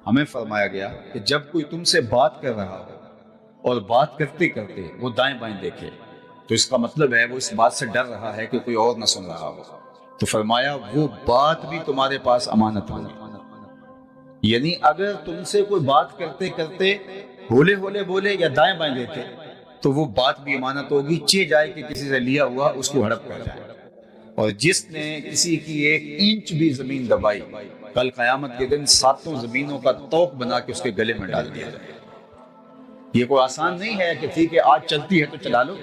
ہمیں فرمایا گیا کہ جب کوئی تم سے بات کر رہا ہو اور بات کرتے کرتے وہ دائیں بائیں دیکھے تو اس کا مطلب ہے وہ اس بات سے ڈر رہا ہے کہ کوئی اور نہ سن رہا ہو، تو فرمایا وہ بات بھی تمہارے پاس امانت ہوگی۔ یعنی اگر تم سے کوئی بات کرتے کرتے ہولے ہولے بولے یا دائیں بائیں دیکھے تو وہ بات بھی امانت ہوگی، چہ جائے کہ کسی سے لیا ہوا اس کو ہڑپ کر جائے۔ اور جس نے کسی کی 1 انچ بھی زمین دبائی، کل قیامت کے دن 7 زمینوں کا توق بنا کے اس کے گلے میں ڈال دیا جائے۔ یہ کوئی آسان نہیں ہے کہ ٹھیک ہے آج چلتی ہے تو چلا لو،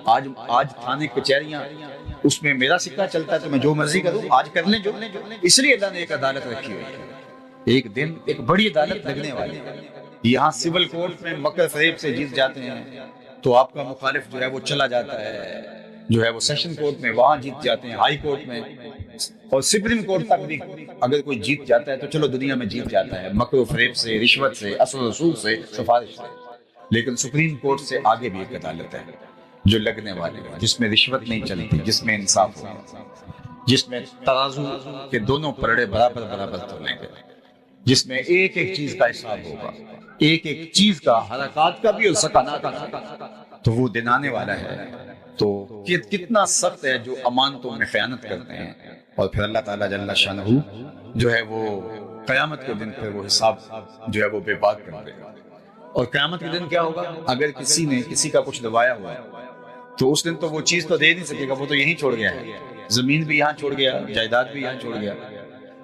آج تھانے کچہریاں اس میں میرا سکہ چلتا ہے تو میں جو مرضی کروں، آج کر لیں جو۔ اس لیے اللہ نے ایک عدالت رکھی ہوئی ہے، ایک دن ایک بڑی عدالت لگنے والی ہے۔ یہاں سول کورٹ میں مکر فریب سے جیت جاتے ہیں تو آپ کا مخالف جو ہے وہ چلا جاتا ہے، جو ہے وہ سیشن کورٹ میں وہاں جیت جاتے ہیں، ہائی کورٹ میں اور سپریم کورٹ تک بھی اگر کوئی جیت جاتا ہے تو چلو دنیا میں جیت جاتا ہے، مکر و فریب سے، رشوت سے، اصل و رسوخ سے، سفارش سے۔ لیکن سپریم کورٹ سے آگے بھی ایک عدالت ہے جو لگنے والی ہے، جس میں رشوت نہیں چلتی، جس میں انصاف ہوگا، جس میں ترازو کے دونوں پلڑے برابر برابر تولیں گے، جس میں ایک ایک چیز کا حساب ہوگا، ایک ایک چیز کا، حرکات کا بھی اور سکانات کا، تو وہ دن آنے والا ہے۔ تو کتنا سخت ہے جو امانتوں میں خیانت کرتے ہیں، اور پھر اللہ تعالیٰ جل شانہ جو ہے وہ قیامت کے دن پھر وہ حساب جو ہے وہ بے بات کر دے گا۔ اور قیامت کے دن کیا ہوگا؟ اگر کسی نے کسی کا کچھ دبایا ہوا ہے تو اس دن تو وہ چیز تو دے نہیں سکے گا، وہ تو یہیں چھوڑ گیا ہے، زمین بھی یہاں چھوڑ گیا، جائیداد بھی یہاں چھوڑ گیا،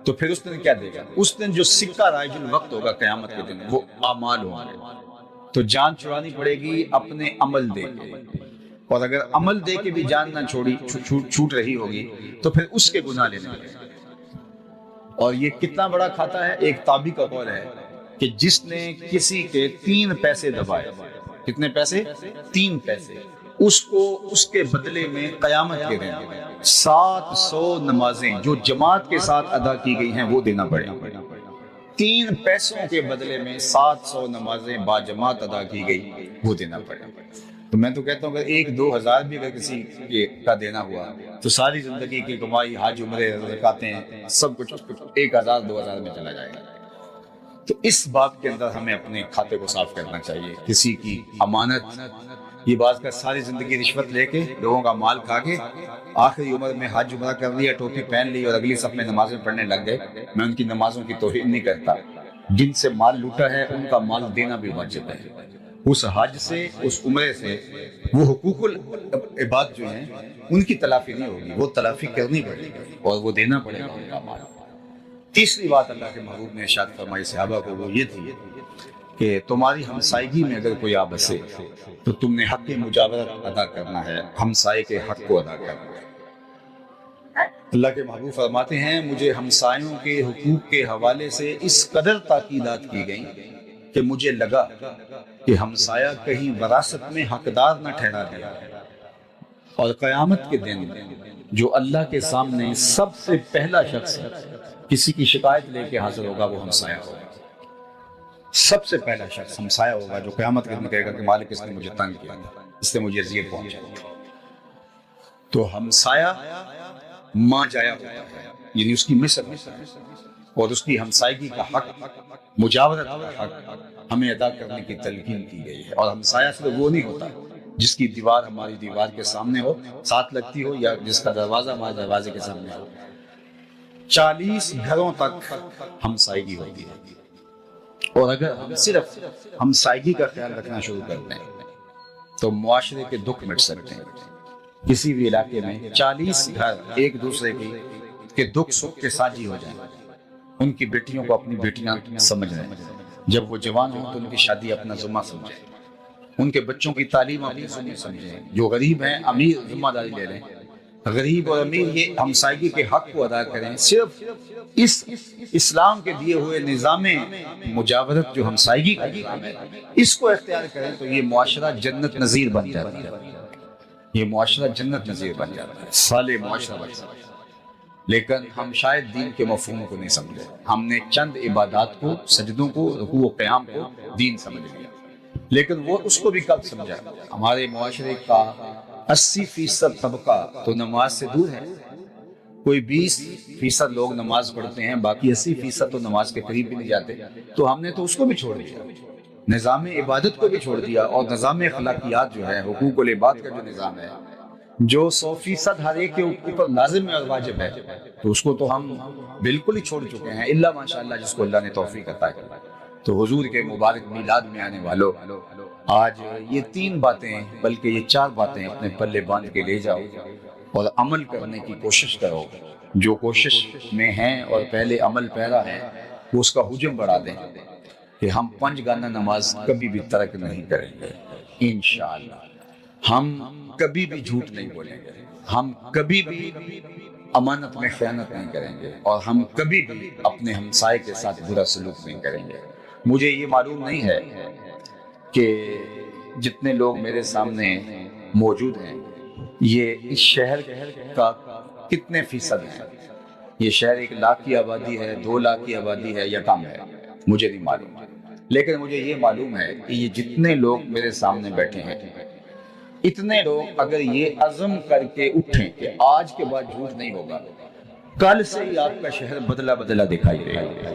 تو پھر اس دن کیا دے گا؟ اس دن جو سکہ رائج الوقت ہوگا قیامت کے دن وہ اعمال ہوں گے۔ تو جان چھڑانی پڑے گی اپنے عمل دے کے، اور اگر عمل دے کے بھی جان نہ چھوٹ رہی ہوگی تو پھر اس کے گناہ لینے لگے۔ اور یہ کتنا بڑا کھاتا ہے؟ ایک تابعی کا قول ہے کہ جس نے کسی کے 3 پیسے دبائے، کتنے پیسے؟ 3 پیسے، اس کو اس کے بدلے میں قیامت کے دن 700 نمازیں جو جماعت کے ساتھ ادا کی گئی ہیں وہ دینا پڑے گا۔ 3 پیسوں کے بدلے میں 700 نمازیں با جماعت ادا کی گئی وہ دینا پڑے گا۔ تو میں تو کہتا ہوں اگر 1-2 ہزار بھی اگر کسی کا دینا ہوا تو ساری زندگی کی کمائی، حج عمرے زکاتیں سب کچھ 1000-2000 میں چلا جائے گا۔ تو اس بات کے اندر ہمیں اپنے کھاتے کو صاف کرنا چاہیے۔ کسی کی امانت، یہ بات کا ساری زندگی رشوت لے کے لوگوں کا مال کھا کے آخری عمر میں حج عمرہ کر لیا، ٹوپی پہن لی اور اگلی صف میں نمازیں پڑھنے لگ گئے۔ میں ان کی نمازوں کی توہین نہیں کرتا، جن سے مال لوٹا ہے ان کا مال دینا بھی واجب ہے۔ اس حج سے، اس عمرے سے وہ حقوق العباد جو ہیں ان کی تلافی نہیں ہوگی، وہ تلافی کرنی پڑے گی اور وہ دینا پڑے گا ان کا مال۔ تیسری بات اللہ کے محبوب نے ارشاد فرمائی صحابہ کو، وہ یہ تھی کہ تمہاری ہمسائیگی میں اگر کوئی آ بسے تو تم نے حق مجاورت ادا کرنا ہے، ہمسائے کے حق کو ادا کرنا ہے۔ اللہ کے محبوب فرماتے ہیں مجھے ہمسایوں کے حقوق کے حوالے سے اس قدر تاکیدات کی گئیں کہ مجھے لگا کہ ہمسایہ کہیں وراثت میں حقدار نہ ٹھہرا دیا، اور قیامت کے دن جو اللہ کے سامنے سب سے پہلا شخص کسی کی شکایت لے کے حاضر ہوگا وہ ہمسایہ ہوگا۔ سب سے پہلا شخص ہمسایہ ہوگا جو قیامت کے دن کہے گا کہ مالک اس نے مجھے تنگ کیا، اس نے مجھے اذیت پہنچائی۔ تو ہمسایہ ماں جایا ہوتا ہے، یعنی اس کی مثل اور اس کی ہمسائیگی کا حق، مجاورت کا حق ہمیں ادا کرنے کی تلقین کی گئی ہے۔ اور ہمسایہ صرف وہ نہیں ہوتا جس کی دیوار ہماری دیوار کے سامنے ہو، ساتھ لگتی ہو، یا جس کا دروازہ ہمارے دروازے کے سامنے ہو۔ 40 گھروں تک ہمسائیگی ہوتی ہے، اور اگر ہم صرف ہمسائیگی کا خیال رکھنا شروع کر دیں تو معاشرے کے دکھ مٹ سکتے ہیں۔ کسی بھی علاقے میں 40 گھر ایک دوسرے کے دکھ سکھ کے ساتھی ہو جائیں، ان کی بیٹیوں کو اپنی بیٹیاں سمجھ رہے ہیں، جب وہ جوان ہوں تو ان کی شادی اپنا ذمہ سمجھیں، ان کے بچوں کی تعلیم اپنی ذمہ سمجھیں، جو غریب ہیں امیر ذمہ داری لے لیں، غریب اور امیر یہ ہمسائیگی کے حق کو ادا کریں، صرف اس اسلام کے دیے ہوئے نظام مجاورت جو ہمسائیگی کا نظام ہے اس کو اختیار کریں تو یہ معاشرہ جنت نظیر بن جاتا ہے، یہ معاشرہ جنت نظیر بن جاتا ہے، صالح معاشرہ بن جاتا ہے۔ لیکن ہم شاید دین کے مفہوم کو نہیں سمجھے، ہم نے چند عبادات کو، سجدوں کو، رکوع و قیام کو دین سمجھ لیا، لیکن وہ اس کو بھی کب سمجھا؟ ہمارے معاشرے کا 80% طبقہ تو نماز سے دور ہے، کوئی 20% لوگ نماز پڑھتے ہیں، باقی 80% تو نماز کے قریب بھی نہیں جاتے، تو ہم نے تو اس کو بھی چھوڑ دیا، نظام عبادت کو بھی چھوڑ دیا، اور نظام اخلاقیات جو ہے، حقوق العباد کا جو نظام ہے جو 100% ہر ایک کے اوپر لازم اور واجب ہے، تو اس کو تو ہم بالکل ہی چھوڑ چکے ہیں، الا ماشاءاللہ جس کو اللہ نے توفیق عطا کی۔ تو حضور کے مبارک میلاد میں آنے والوں، آج یہ 3 باتیں بلکہ یہ 4 باتیں اپنے پلے باندھ کے لے جاؤ اور عمل کرنے کی کوشش کرو، جو کوشش میں ہیں اور پہلے عمل پیرا ہے وہ اس کا حجم بڑھا دیں کہ ہم 5 گانہ نماز کبھی بھی ترک نہیں کریں گے انشاءاللہ، ہم کبھی بھی جھوٹ نہیں بولیں گے، ہم کبھی بھی امانت میں خیانت نہیں کریں گے، اور ہم کبھی بھی اپنے ہمسائے کے ساتھ برا سلوک نہیں کریں گے۔ مجھے یہ معلوم نہیں ہے کہ جتنے لوگ میرے سامنے موجود ہیں یہ اس شہر کا کتنے فیصد ہیں، یہ شہر 1 لاکھ کی آبادی ہے، 2 لاکھ کی آبادی ہے یا کم ہے، مجھے نہیں معلوم، لیکن مجھے یہ معلوم ہے کہ یہ جتنے لوگ میرے سامنے بیٹھے ہیں، اتنے لوگ اگر یہ عزم کر کے اٹھیں کہ آج کے بعد جھوٹ نہیں ہوگا، کل سے ہی آپ کا شہر بدلا بدلا دکھائی دے گا،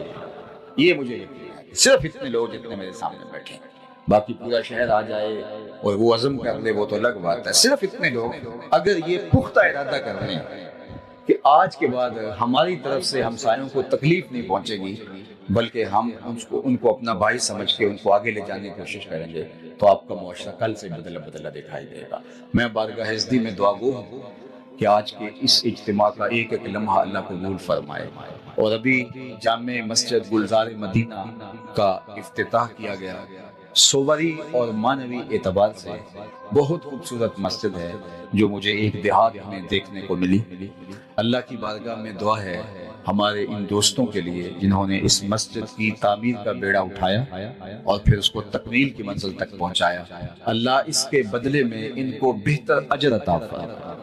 یہ مجھے یقین ہے۔ صرف اتنے لوگ جتنے میرے سامنے بیٹھے ہیں، باقی پورا شہر آ جائے اور وہ عزم کر لے وہ تو الگ بات ہے، صرف اتنے لوگ اگر یہ پختہ ارادہ کر لیں کہ آج کے بعد ہماری طرف سے ہمسایوں کو تکلیف نہیں پہنچے گی، بلکہ ہم ان کو اپنا بھائی سمجھ کے ان کو آگے لے جانے کی کوشش کریں گے، تو آپ کا معاشرہ کل سے بدلا بدلا دکھائی دے گا۔ میں بارگاہ عزتی میں دعا گو ہوں کہ آج کے اس اجتماع کا ایک ایک لمحہ اللہ قبول فرمائے، اور ابھی جامع مسجد گلزار مدینہ کا افتتاح کیا گیا، صوری اور معنوی اعتبار سے بہت خوبصورت مسجد ہے جو مجھے ایک دیہات میں دیکھنے کو ملی۔ اللہ کی بارگاہ میں دعا ہے ہمارے ان دوستوں کے لیے جنہوں نے اس مسجد کی تعمیر کا بیڑا اٹھایا اور پھر اس کو تکمیل کی منزل تک پہنچایا، اللہ اس کے بدلے میں ان کو بہتر اجر عطا فرمائے۔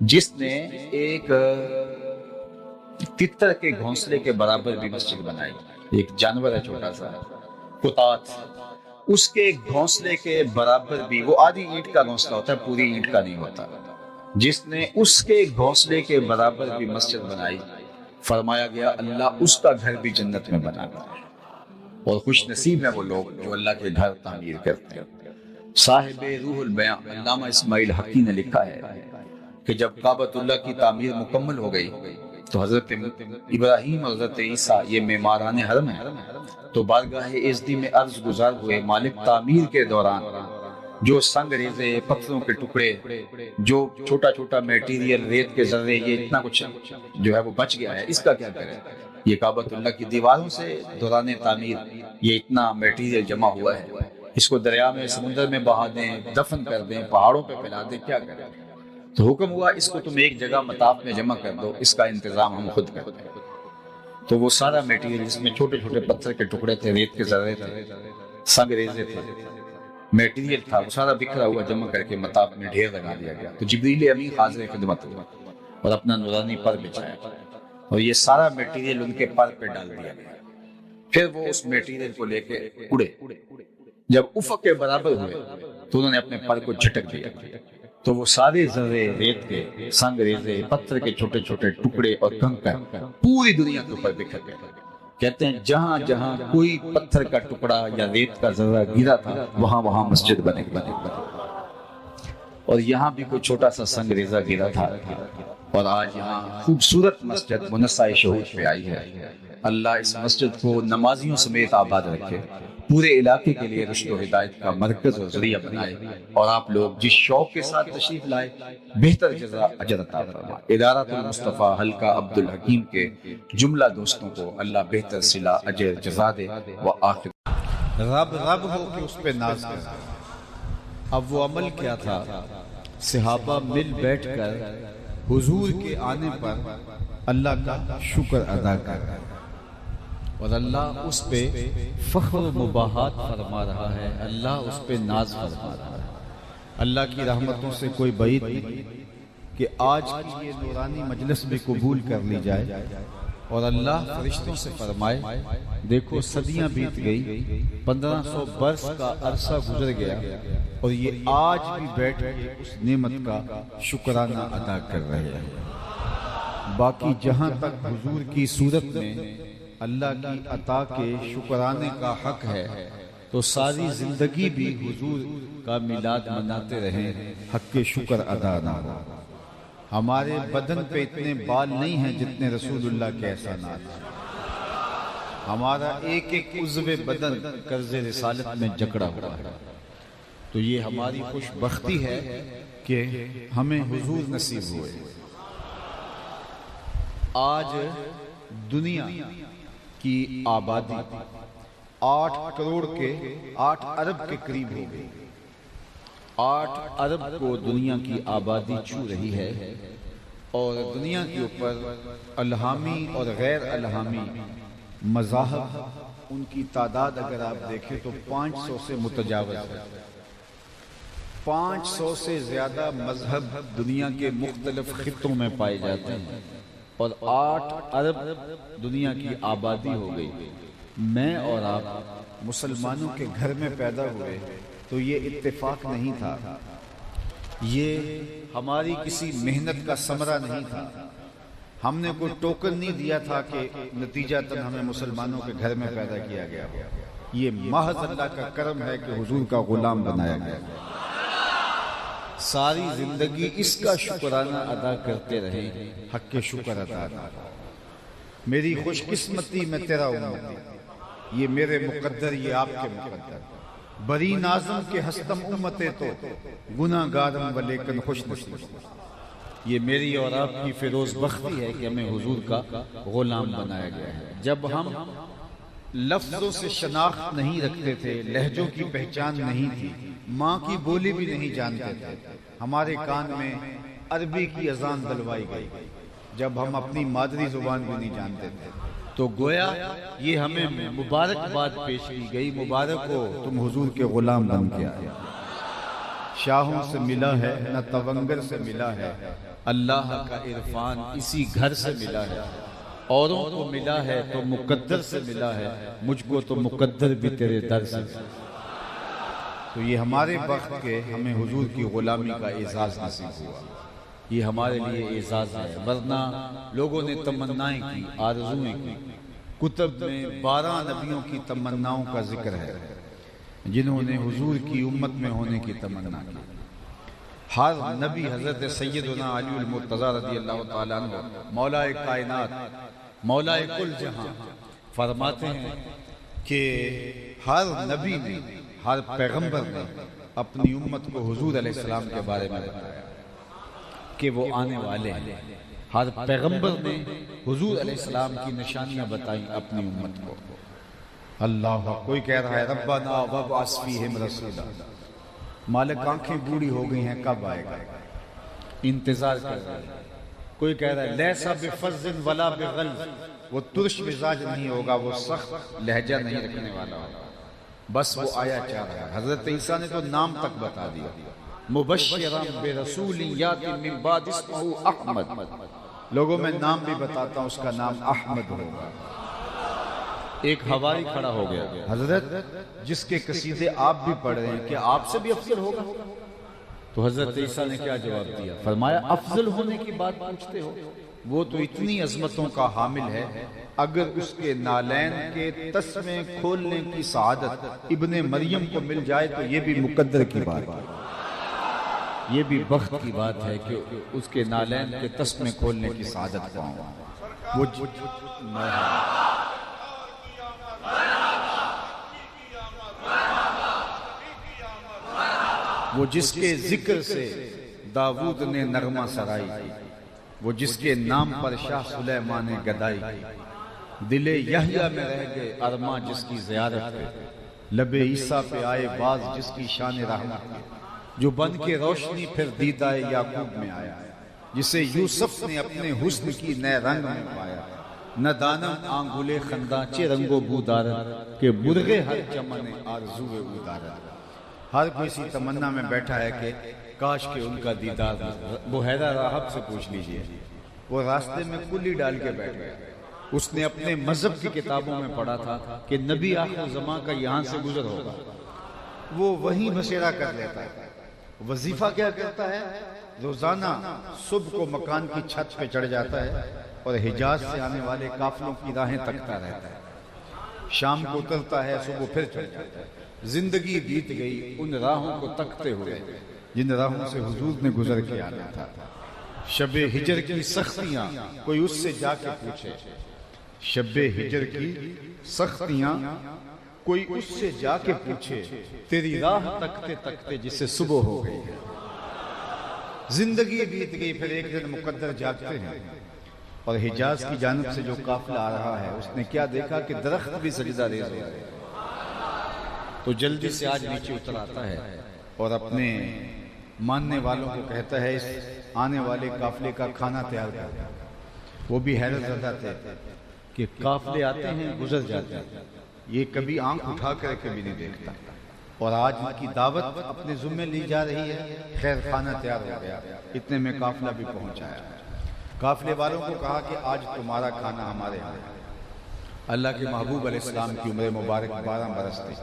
جس نے ایک تتر کے گھونسلے کے برابر بھی مسجد بنائی، ایک جانور ہے چھوٹا سا کتات، اس کے گھونسلے کے برابر بھی، وہ آدھی اینٹ کا گھونسلہ ہوتا ہے، پوری اینٹ کا نہیں ہوتا، جس نے اس کے گھونسلے کے برابر بھی مسجد بنائی، فرمایا گیا اللہ اس کا گھر بھی جنت میں بنا گا، اور خوش نصیب ہیں وہ لوگ جو اللہ کے گھر تعمیر کرتے ہیں۔ صاحب روح البیان علامہ اسماعیل حقی نے لکھا ہے کہ جب کعبۃ اللہ کی تعمیر مکمل ہو گئی تو حضرت ابراہیم اور حضرت عیسیٰ یہ معماران حرم ہیں، تو بارگاہ عزتی میں عرض گزار ہوئے مالک تعمیر کے دوران جو سنگ ریزے، پتھروں کے ٹکڑے، جو چھوٹا چھوٹا میٹیریل، ریت کے ذرے، یہ اتنا کچھ جو ہے وہ بچ گیا ہے، اس کا کیا کریں؟ یہ کعبۃ اللہ کی دیواروں سے دوران تعمیر یہ اتنا میٹیریل جمع ہوا ہے، اس کو دریا میں، سمندر میں بہا دیں، دفن کر دیں، پہاڑوں پہ پھیلا دیں، کیا کریں؟ تو حکم ہوا اس کو تم ایک جگہ مطاف میں جمع کر دو، اس کا انتظام ہم خود کرتے ہیں۔ تو وہ سارا میٹیریل، جس میں چھوٹے چھوٹے پتھر کے ٹکڑے تھے، ریت کے ذرے تھے، سنگ ریزے تھے، میٹیریل تھا، وہ سارا بکھرا ہوا جمع کر کے مطاف میں ڈھیر لگا دیا گیا۔ تو جبریل امین حاضر خدمت ہوا اور اپنا نورانی پر بچھایا اور یہ سارا میٹیریل ان کے پر پہ ڈال دیا گیا۔ پھر وہ اس میٹیریل کو لے کے اڑے، جب افق کے برابر ہوئے تو انہوں نے اپنے پر کو جھٹک دیا، تو وہ سارے ذرے، ریت کے، سنگ ریزے، پتھر کے چھوٹے چھوٹے ٹکڑے اور کنکر پوری دنیا کے اوپر بکھر گئے۔ کہتے ہیں جہاں جہاں کوئی پتھر کا ٹکڑا یا ریت کا ذرہ گرا تھا وہاں وہاں مسجد بنے، اور یہاں بھی کوئی چھوٹا سا سنگ ریزہ گرا تھا، اور آج یہاں خوبصورت مسجد منصہ شہود پہ آئی ہے۔ اللہ اس مسجد کو نمازیوں سمیت آباد رکھے، پورے علاقے کے لیے رشد و ہدایت کا مرکز اور ذریعہ بنائے، اور آپ لوگ جس شوق کے ساتھ تشریف لائے بہتر جزا اجر عطا فرمائے۔ ادارۃ المصطفیٰ حلقہ عبدالحکیم کے جملہ دوستوں کو اللہ بہتر صلہ اجر جزا دے۔ وآخر رب رب ہو کہ اس پہ ناز کرے۔ اب وہ عمل کیا تھا؟ صحابہ مل بیٹھ کر حضور کے آنے پر اللہ کا شکر ادا کر رہا ہے، اور اللہ اس پہ فخر و مباحات فرما رہا ہے، اللہ اس پہ ناز فرما رہا ہے۔ اللہ کی رحمتوں سے کوئی بعید نہیں کہ آج کی یہ نورانی مجلس بھی قبول کر لی جائے، اور اللہ فرشتوں سے فرمائے دیکھو صدیاں بیت گئی، 1500 برس کا عرصہ گزر گیا، اور یہ آج بھی بیٹھ کے اس نعمت کا شکرانہ ادا کر رہے ہیں۔ باقی جہاں تک حضور کی صورت میں اللہ کی عطا کے شکرانے کا حق ہے، تو ساری زندگی بھی حضور کا میلاد مناتے رہیں، حق کے شکر ادا نہ ہو۔ ہمارے بدن پہ اتنے بال نہیں ہیں جتنے رسول اللہ کے احسانات ہیں۔ ہمارا ایک ایک عضو بدن قرض رسالت میں جکڑا ہوا ہے، تو یہ ہماری خوش بختی ہے کہ ہمیں حضور نصیب ہوئے۔ آج دنیا کی آبادی 8 کروڑ کے 8 ارب کے قریب ہو گئی۔ 8 ارب کو دنیا کی آبادی چھو رہی ہے، اور دنیا کے اوپر الہامی اور غیر الہامی مذاہب، ان کی تعداد اگر آپ دیکھیں تو 500 سے متجاوز ہے۔ 500 سے زیادہ مذہب دنیا کے مختلف خطوں میں پائے جاتے ہیں، اور 8 ارب دنیا کی آبادی ہو گئی۔ میں اور آپ مسلمانوں کے گھر میں پیدا ہوئے تو یہ اتفاق نہیں تھا، یہ ہماری کسی محنت کا ثمرہ نہیں تھا، ہم نے کوئی ٹوکن نہیں دیا تھا کہ نتیجتاً ہمیں مسلمانوں کے گھر میں پیدا کیا گیا۔ یہ محض اللہ کا کرم ہے کہ حضور کا غلام بنایا گیا۔ ساری زندگی اس کا شکرانہ ادا کرتے رہے، حق کے شکر ادا کرو۔ میری خوش قسمتی میں تیرا امتی، یہ میرے مقدر، یہ آپ کے مقدر، بری نازم کے ہستم امتے تو گناہ گارم و لیکن خوش نصیب۔ یہ میری اور آپ کی فیروز بختی ہے کہ ہمیں حضور کا غلام بنایا گیا ہے۔ جب ہم لفظوں سے شناخت نہیں رکھتے تھے، لہجوں کی پہچان نہیں تھی، ماں کی بولی بھی نہیں جانتے تھے، ہمارے کان میں عربی کی اذان دلوائی گئی، جب ہم اپنی مادری زبان بھی نہیں جانتے تھے، تو گویا یہ ہمیں مبارکباد پیش کی گئی، مبارک ہو تم حضور کے غلام بن کے آئے۔ شاہوں سے ملا ہے نہ تونگر سے ملا ہے، اللہ کا عرفان اسی گھر سے ملا ہے، اوروں کو ملا ہے تو مقدر سے ملا ہے، مجھ کو تو مقدر بھی تیرے در سے۔ تو یہ ہمارے وقت کے ہمیں حضور کی غلامی کا اعزاز نصیب ہوا، یہ ہمارے لیے اعزاز ہے، ورنہ لوگوں نے تمنائیں کی، آرزویں کی۔ کتب میں 12 نبیوں کی تمناؤں کا ذکر ہے جنہوں نے حضور کی امت میں ہونے کی تمنا کی۔ ہر نبی حضرت سیدنا علی المرتضیٰ رضی اللہ تعالیٰ عنہ، مولا کائنات، مولا کل جہاں، فرماتے ہیں کہ ہر نبی نے، ہر پیغمبر نے اپنی امت کو حضور علیہ السلام کے بارے میں بتایا کہ وہ آنے والے ہیں۔ ہر پیغمبر نے حضور علیہ السلام کی نشانیاں بتائیں اپنی امت کو۔ اللہ، کوئی کہہ رہا ہے ربنا وابعث فیہم رسولا، مالک آنکھیں بوڑھی ہو گئی ہیں، کب آئے گا، انتظار کر رہا ہے۔ کوئی کہہ رہا ہے لیسا بفظ ولا بغلظ، وہ ترش مزاج نہیں ہوگا، وہ سخت لہجہ نہیں رکھنے والا ہوگا، بس وہ آیا چاہ رہا ہے۔ حضرت عیسیٰ نے تو نام تک بتا دیا، مبشرا برسول یاتی من بعد اسمہ احمد، لوگوں میں نام بھی بتاتا ہوں، اس کا نام احمد ہوگا۔ ایک ہواری کھڑا ہو گیا، حضرت جس کے قصیدے آپ بھی پڑھ رہے ہیں، کیا آپ سے بھی افضل ہوگا؟ تو حضرت عیسیٰ نے کیا جواب دیا؟ فرمایا افضل ہونے کی بات پوچھتے ہو، وہ تو اتنی عظمتوں کا حامل ہے، اگر اس کے نالین کے تسمے کھولنے کی سعادت ابن مریم کو مل جائے تو یہ بھی مقدر کی بات ہے، یہ بھی بخت کی بات ہے کہ اس کے نالین کے تسمے کھولنے کی سعادت پاؤں۔ وہ وہ جس کے ذکر سے داؤد نے نغمہ سرائی، وہ جس کے نام پر شاہ سلیمان نے گدائی، دل یحییٰ میں رہ گئے ارماں جس کی زیارت پہ، لب عیسیٰ پہ آئے باز جس کی شان رحمت پہ، جو بن کے روشنی پھر دیدہ یعقوب میں آیا، جسے یوسف نے اپنے حسن کی نئے رنگ میں پایا، نہ دانم آنگلے خنداں چے رنگو بودارت کہ برغے ہر چمن آرزو ادارت۔ ہر کوئی اسی تمنا میں بیٹھا ہے کہ کاش کہ ان کا دیدار بحیرہ راہب سے پوچھ لیجئے، وہ راستے میں کلی ڈال کے بیٹھ گیا۔ اس نے اپنے مذہب کی کتابوں میں پڑھا تھا کہ نبی آخر زمان کا یہاں سے گزر ہوگا، وہ وہیں بسیرا کر لیتا ہے۔ وظیفہ کیا کرتا ہے؟ روزانہ صبح کو مکان کی چھت پہ چڑھ جاتا ہے اور حجاز سے آنے والے قافلوں کی راہیں تکتا رہتا ہے، شام کو اترتا ہے، صبح پھر چڑھ جاتا ہے۔ زندگی بیت گئی ان راہوں کو تکتے ہوئے جن راہوں سے حضور نے گزر کے آنا تھا۔ شب ہجر کی سختیاں کوئی اس سے جا کے پوچھے، شب ہجر کی سختیاں کوئی اس سے جا کے پوچھے، تیری راہ تکتے تکتے جسے صبح ہو گئی ہے۔ زندگی بیت گئی، پھر ایک دن مقدر جاگتے ہیں اور حجاز کی جانب سے جو قافلہ آ رہا ہے اس نے کیا دیکھا کہ درخت بھی سجدہ ریز ہو رہے، تو جلدی سے آج نیچے اتر آتا ہے اور اپنے ماننے والوں کو کہتا ہے اس آنے والے قافلے کا کھانا تیار کر دیں۔ وہ بھی حیرت زدہ تھے کہ قافلے آتے ہیں گزر جاتے ہیں، یہ کبھی آنکھ اٹھا کر کبھی نہیں دیکھتا، اور آج ان کی دعوت اپنے ذمہ لی جا رہی ہے۔ خیر کھانا تیار ہو گیا، اتنے میں قافلہ بھی پہنچایا۔ قافلے والوں کو کہا کہ آج تمہارا کھانا ہمارے ہاں ہے۔ اللہ کے محبوب علیہ السلام کی عمر مبارک 12 برس تھی،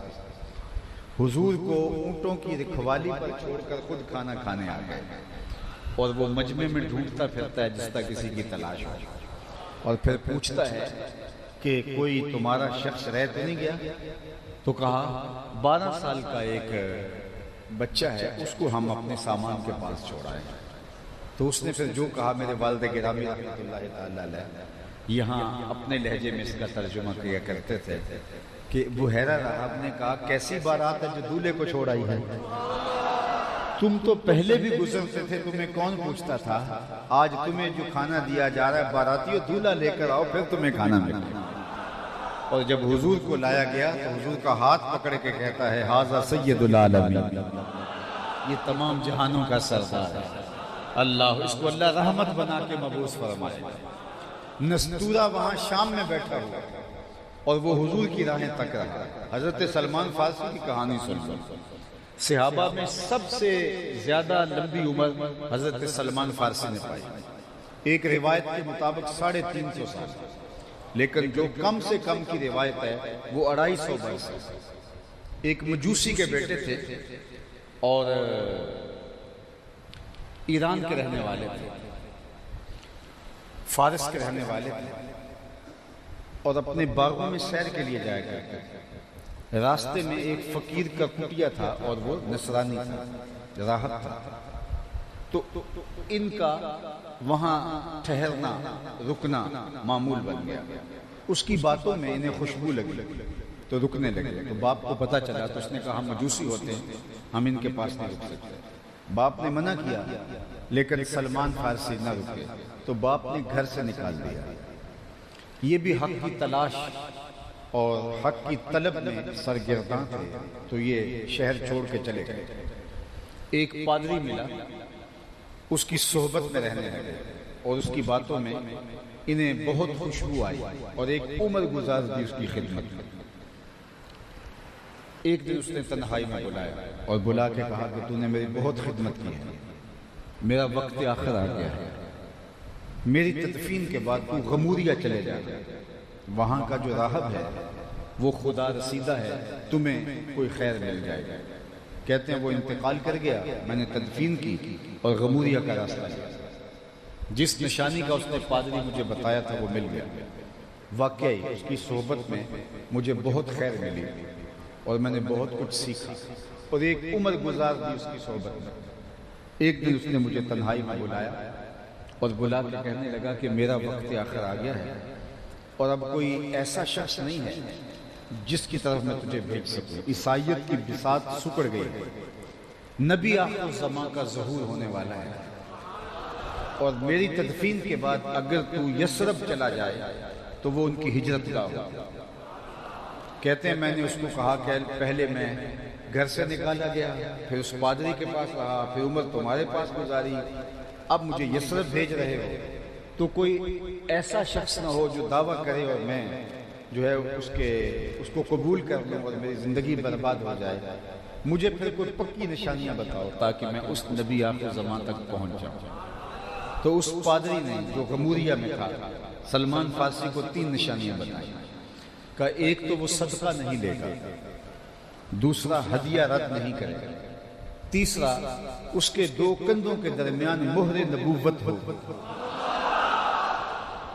حضور کو اونٹوں کی رکھوالی پر چھوڑ کر خود کھانا کھانے آ گئے، اور وہ مجمع میں ڈھونڈتا پھرتا ہے جس طرح کسی کی تلاش ہو، اور پھر پوچھتا ہے کہ کوئی تمہارا شخص رہ تو نہیں گیا؟ تو کہا 12 سال کا ایک بچہ ہے، اس کو ہم اپنے سامان کے پاس چھوڑائیں۔ تو اس نے پھر جو کہا، میرے والد گرامی رحمۃ اللہ تعالی علیہ یہاں اپنے لہجے میں اس کا ترجمہ کیا کرتے تھے کہ بحیرہ راہب نے کہا کیسی بارات ہے جو دولہے کو چھوڑ آئی ہے؟ تم تو پہلے بھی گزرتے تھے، تمہیں کون پوچھتا تھا؟ آج تمہیں جو کھانا دیا جا رہا ہے، باراتیوں دولہا لے کر آؤ پھر تمہیں کھانا ملے۔ اور جب حضور کو لایا گیا تو حضور کا ہاتھ پکڑ کے کہتا ہے ھذا سید العالمین، یہ تمام جہانوں کا سردار ہے۔ اللہ اس کو اللہ رحمت بنا کے مبعوث فرمائے۔ نستورہ وہاں شام میں بیٹھا ہوا اور وہ حضور کی راہیں تک رہا۔ حضرت سلمان فارسی کی کہانی سن، صحابہ میں سب سے زیادہ لمبی عمر حضرت سلمان فارسی نے پائی، ایک روایت کے مطابق 350 سال، لیکن جو کم سے کم کی روایت ہے وہ 250 برس ہے۔ ایک مجوسی کے بیٹے تھے اور ایران کے رہنے والے تھے، فارس کے رہنے والے تھے، اور اپنے باغوں میں سیر کے لیے جایا کرتے تھے۔ راستے میں ایک فقیر کا کٹیا تھا اور وہ نصرانی تھا، راہب تھا، تو ان کا وہاں ٹھہرنا رکنا معمول بن گیا۔ اس کی باتوں میں انہیں خوشبو لگی تو رکنے لگے، تو باپ کو پتہ چلا تو اس نے کہا ہم مجوسی ہوتے ہیں، ہم ان کے پاس نہیں رک سکتے۔ باپ نے منع کیا لیکن سلمان فارسی نہ رکے تو باپ نے گھر سے نکال دیا۔ یہ بھی حق کی تلاش اور حق کی طلب میں سرگرداں تھے تو یہ شہر چھوڑ کے چلے گئے۔ ایک پادری ملا، اس کی صحبت میں رہنے لگے اور اس کی باتوں میں انہیں بہت خوشبو آئی اور ایک عمر گزار دی اس کی خدمت میں۔ ایک دن اس نے تنہائی میں بلایا اور بلا کے کہا کہ تو نے میری بہت خدمت کی ہے، میرا وقت آخر آ گیا ہے، میری تدفین کے بعد تو غموریہ چلے جا، وہاں کا جو راہب ہے وہ خدا رسیدہ ہے، تمہیں کوئی خیر مل جائے گا۔ کہتے ہیں وہ انتقال کر گیا، میں نے تدفین کی اور غموریہ کا راستہ لیا، جس نشانی کا اس نے پادری مجھے بتایا تھا وہ مل گیا۔ واقعی اس کی صحبت میں مجھے بہت خیر ملی اور میں نے بہت کچھ سیکھا اور ایک عمر گزار دی اس کی صحبت میں۔ ایک دن اس نے مجھے تنہائی میں بلایا اور بلا کے کہنے لگا کہ میرا وقت آخر آ گیا ہے اور اب کوئی ایسا شخص نہیں ہے جس کی طرف میں تجھے بھیج سکوں، عیسائیت کی بساط سکڑ گئی ہے، نبی آخر الزمان کا ظہور ہونے والا ہے، اور میری تدفین کے بعد اگر تو یثرب چلا جائے تو وہ ان کی ہجرت گاہ ہوگا۔ کہتے ہیں میں نے اس کو کہا کہ پہلے میں گھر سے نکالا گیا، پھر اس پادری کے پاس رہا، پھر عمر تمہارے پاس گزاری، اب مجھے یثرب بھیج رہے ہو، تو کوئی ایسا شخص نہ ہو جو دعویٰ کرے اور میں جو ہے اس کو قبول کر لوں اور میری زندگی برباد ہو جائے۔ مجھے پھر کوئی پکی نشانیاں بتاؤ تاکہ میں اس نبی آخر زمان تک پہنچ جاؤں۔ تو اس پادری نے جو غموریہ میں تھا سلمان فارسی کو 3 نشانیاں بتائیں، کہ ایک تو وہ صدقہ نہیں لے گا، دوسرا ہدیہ رد نہیں کرے گا، تیسرا اس کے 2 کندھوں کے درمیان مہر نبوت ہو۔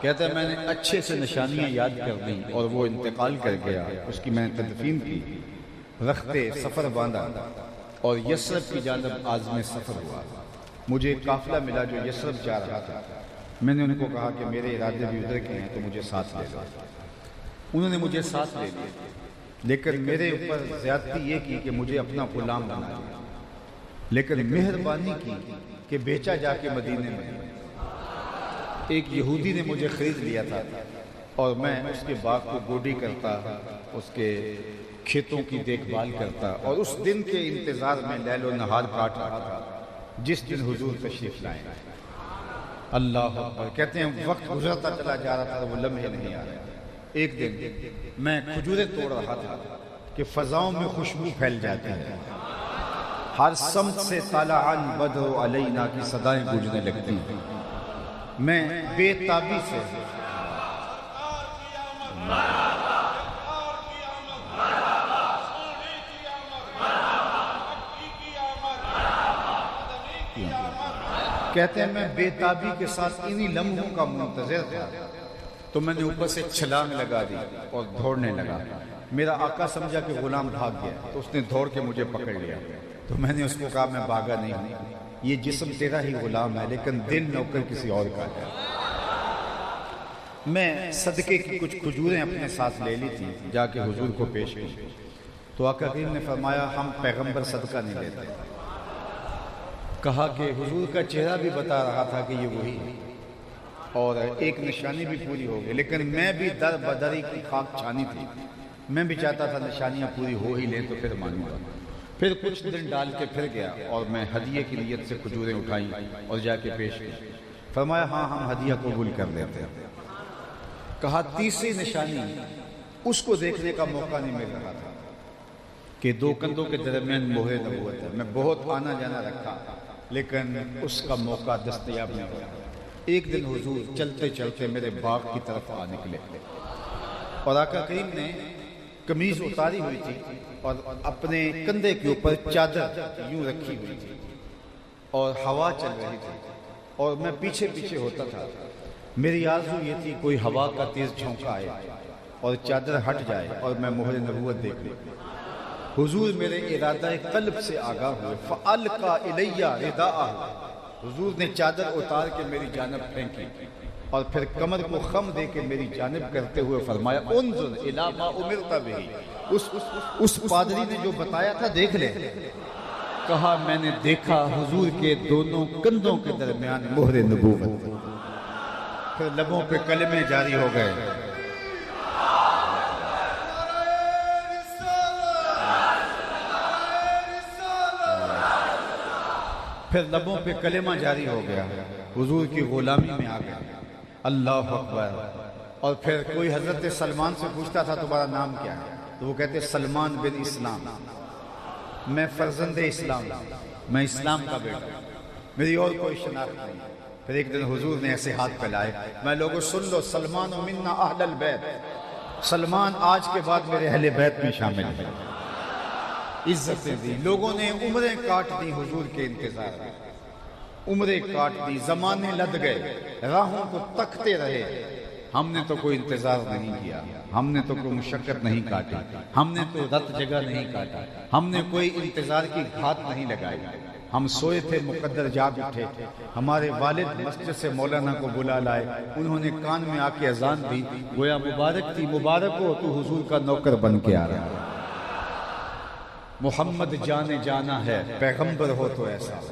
کہتا ہے میں نے اچھے سے نشانیاں یاد کر دیں اور وہ انتقال کر گیا، اس کی میں نے تدفین کی، رختے سفر باندھا اور یثرب کی جانب عازم سفر ہوا۔ مجھے ایک قافلہ ملا جو یثرب جا رہا تھا، میں نے ان کو کہا کہ میرے ارادے بھی ادھر کے ہیں تو مجھے ساتھ لے لو۔ انہوں نے مجھے ساتھ لے لیا، لیکن میرے اوپر زیادتی یہ کی کہ مجھے اپنا غلام بنا لیا، لیکن مہربانی کی کہ بیچا جا کے مدینے میں۔ ایک یہودی نے مجھے خرید لیا تھا اور میں اس کے باغ کو گوڈی کرتا، اس کے کھیتوں کی دیکھ بھال کرتا اور اس دن کے انتظار میں لیل و نہار کاٹ رہا تھا جس دن حضور تشریف لائے۔ اللہ اکبر۔ کہتے ہیں وقت گزرتا چلا جا رہا تھا، وہ لمحے نہیں آ رہے۔ ایک دن میں کھجوریں توڑ رہا تھا کہ فضاؤں میں خوشبو پھیل جاتی ہے، ہر سمت سے طالعاً بدر علینا کی صدائیں گونجنے لگتی ہیں۔ میں بے تابی سے کہتے ہیں میں بے تابی کے ساتھ انہی لمحوں کا منتظر تھا، تو میں نے اوپر سے چھلانگ لگا دی اور دوڑنے لگا۔ میرا آقا سمجھا کہ غلام بھاگ گیا تو اس نے دوڑ کے مجھے پکڑ لیا، تو میں نے اس کو کہا میں بھاگا نہیں ہوں، یہ جسم تیرا ہی غلام ہے لیکن دل نوکر کسی اور کا ہے۔ میں صدقے کی کچھ کھجوریں اپنے ساتھ لے لی تھی، جا کے حضور کو پیش کی، تو آقا کریم نے فرمایا ہم پیغمبر صدقہ نہیں لیتے۔ کہا کہ حضور کا چہرہ بھی بتا رہا تھا کہ یہ وہی ہے، اور ایک نشانی بھی پوری ہو گئی، لیکن میں بھی در بدری کی خاک چھانی تھی، میں بھی چاہتا تھا نشانیاں پوری ہو ہی لیں تو پھر مانوں گا۔ پھر کچھ دن ڈال کے پھر گیا اور میں ہدیے کی نیت سے کھجوریں اٹھائیں اور جا کے پیش کی۔ فرمایا ہاں ہم ہدیہ قبول کر لیتے ہیں۔ کہا تیسری نشانی اس کو دیکھنے کا موقع نہیں مل رہا تھا کہ 2 کندھوں کے درمیان مہر نبوت ہے۔ میں بہت آنا جانا رکھا لیکن اس کا موقع دستیاب نہیں ہوا۔ ایک دن حضور چلتے چلتے میرے باغ کی طرف آ نکلے اور آقا کریم نے قمیض اتاری ہوئی تھی اور اپنے کندھے کے اوپر چادر یوں رکھی ہوئی تھی اور ہوا چل رہی تھی اور میں پیچھے پیچھے ہوتا تھا۔ میری آرزو یہ تھی کوئی ہوا کا تیز جھونکا آئے اور چادر ہٹ جائے اور میں مہر نبوت دیکھ لوں۔ حضور میرے ارادہ قلب سے آگاہ ہوئے، فَأَلْقَى إِلَيَّ رِدَاءَهُ، حضور نے چادر اتار کے میری جانب پھینکی اور پھر کمر کو خم دے کے میری جانب کرتے ہوئے فرمایا انظر الی ما امرت بہ، اس پادری نے جو بتایا تھا دیکھ لے۔ کہا میں نے دیکھا حضور کے دونوں کندھوں کے درمیان مہر نبوت، پھر لبوں پہ کلمے جاری ہو گئے۔ پھر لبوں پہ کلمہ جاری ہو گیا، حضور کی غلامی میں آ گیا۔ اللہ اکبر۔ اور پھر کوئی حضرت سلمان سے پوچھتا تھا تمہارا نام کیا ہے، تو وہ کہتے سلمان بن اسلام، میں فرزند اسلام، میں اسلام کا بیٹا، میری اور کوئی شناخت نہیں۔ پھر ایک دن حضور نے ایسے ہاتھ پھیلائے، میں لوگوں سن لو سلمان منا اہل البیت، سلمان آج کے بعد میرے اہل بیت میں شامل ہے۔ عزتیں دی، لوگوں نے عمریں کاٹ دی حضور کے انتظار میں، عمریں کاٹ دی، زمانے لد گئے، راہوں کو تکتے رہے، ہم نے تو کوئی انتظار نہیں کیا، ہم نے تو کوئی مشقت نہیں کاٹی، ہم نے تو رت جگہ نہیں کاٹا، ہم نے کوئی انتظار کی گھات نہیں لگائی، ہم سوئے تھے مقدر جاگ اٹھے، ہمارے والد مسجد سے مولانا کو بلا لائے، انہوں نے کان میں آ کے اذان دی، گویا مبارک تھی، مبارک ہو تو حضور کا نوکر بن کے آ رہا ہے۔ محمد جانے جانا ہے پیغمبر ہو تو ایسا ہو،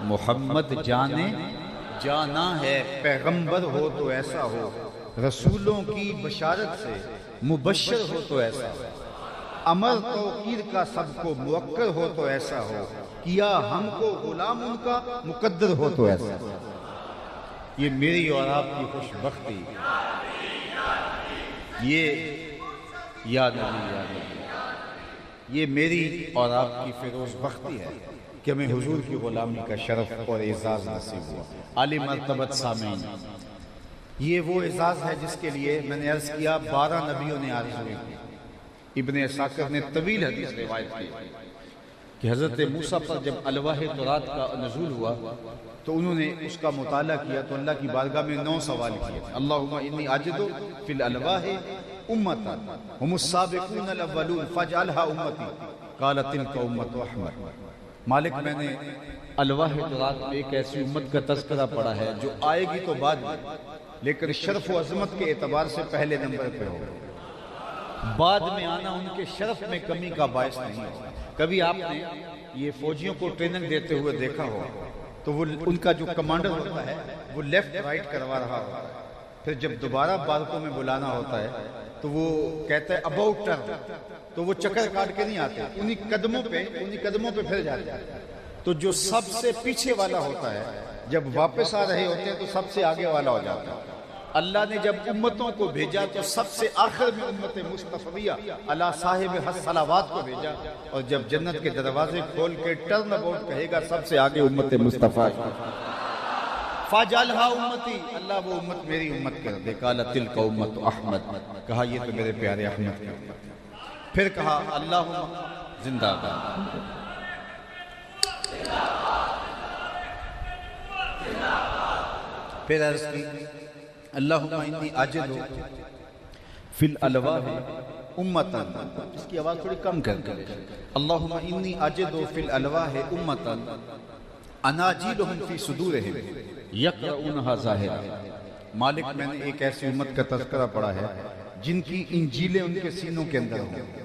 محمد جانے جانا ہے پیغمبر ہو تو ایسا ہو، رسولوں کی بشارت سے مبشر ہو تو ایسا ہو، امر توقیر کا سب کو موقر ہو تو ایسا ہو، کیا ہم کو غلام ان کا مقدر ہو تو ایسا ہو۔ یہ میری اور آپ کی خوش بختی، یا نبی یہ میری اور آپ کی فیروز بختی ہے کہ ہمیں حضور کی غلامی کا شرف اور اعزاز نصیب ہوا۔ عالی مرتبت سامعین، یہ وہ اعزاز ہے جس کے لیے میں نے عرض کیا 12 نبیوں نے آرزویں کی۔ ابن اساکر نے طویل حدیث روایت کی کہ حضرت موسیٰ پر جب الواح تورات کا نزول ہوا تو انہوں نے اس کا مطالعہ کیا تو اللہ کی بارگاہ میں 9 سوال کیے، اللہم انی اجد فی الالواح امتا ہم السابقون الاولون فاجعلها امتی قال تلک امت احمد۔ مالک میں نے الواح تورات میں ایک ایسی امت کا تذکرہ پڑھا ہے جو آئے گی تو بعد میں، لیکن شرف و عظمت کے اعتبار سے پہلے نمبر پہ ہو، بعد میں آنا ان کے شرف میں کمی کا باعث نہیں ہو۔ کبھی آپ نے یہ فوجیوں کو ٹریننگ دیتے ہوئے دیکھا ہو تو وہ ان کا جو کمانڈر ہوتا ہے وہ لیفٹ رائٹ کروا رہا ہوتا ہے، پھر جب دوبارہ بارکوں میں بلانا ہوتا ہے تو وہ کہتا ہے اباؤٹ ٹرن، تو وہ چکر کاٹ کے نہیں آتے، انہی قدموں پہ پھر جاتے ہیں۔ تو جو سب سے پیچھے والا ہوتا ہے جب واپس آ رہے ہوتے ہیں تو سب سے آگے والا ہو جاتا ہے۔ اللہ نے جب امتوں کو بھیجا تو سب سے آخر میں امت مصطفیہ علی صاحب الصلوات کو بھیجا، اور جب جنت کے دروازے کھول کے ٹرن اباؤٹ کہے گا سب سے آگے امت مصطفیٰ فاجعلھا امتی، اللہ وہ امت میری امت کر دے، قال تلک امت احمد، کہا یہ تو میرے پیارے احمد کی امت۔ پھر کہا اللہم زندہ باد، پھر عرض کی اللہم انی اجد فی الالواح امتا، اس کی آواز تھوڑی کم کر کے، اللہم انی اجد فی الالواح امتا اناجیلہم فی صدورہم یقرؤونہا ظاہرا۔ مالک میں نے ایک ایسی امت کا تذکرہ پڑھا ہے جن کی انجیلیں ان کے سینوں کے اندر ہوں،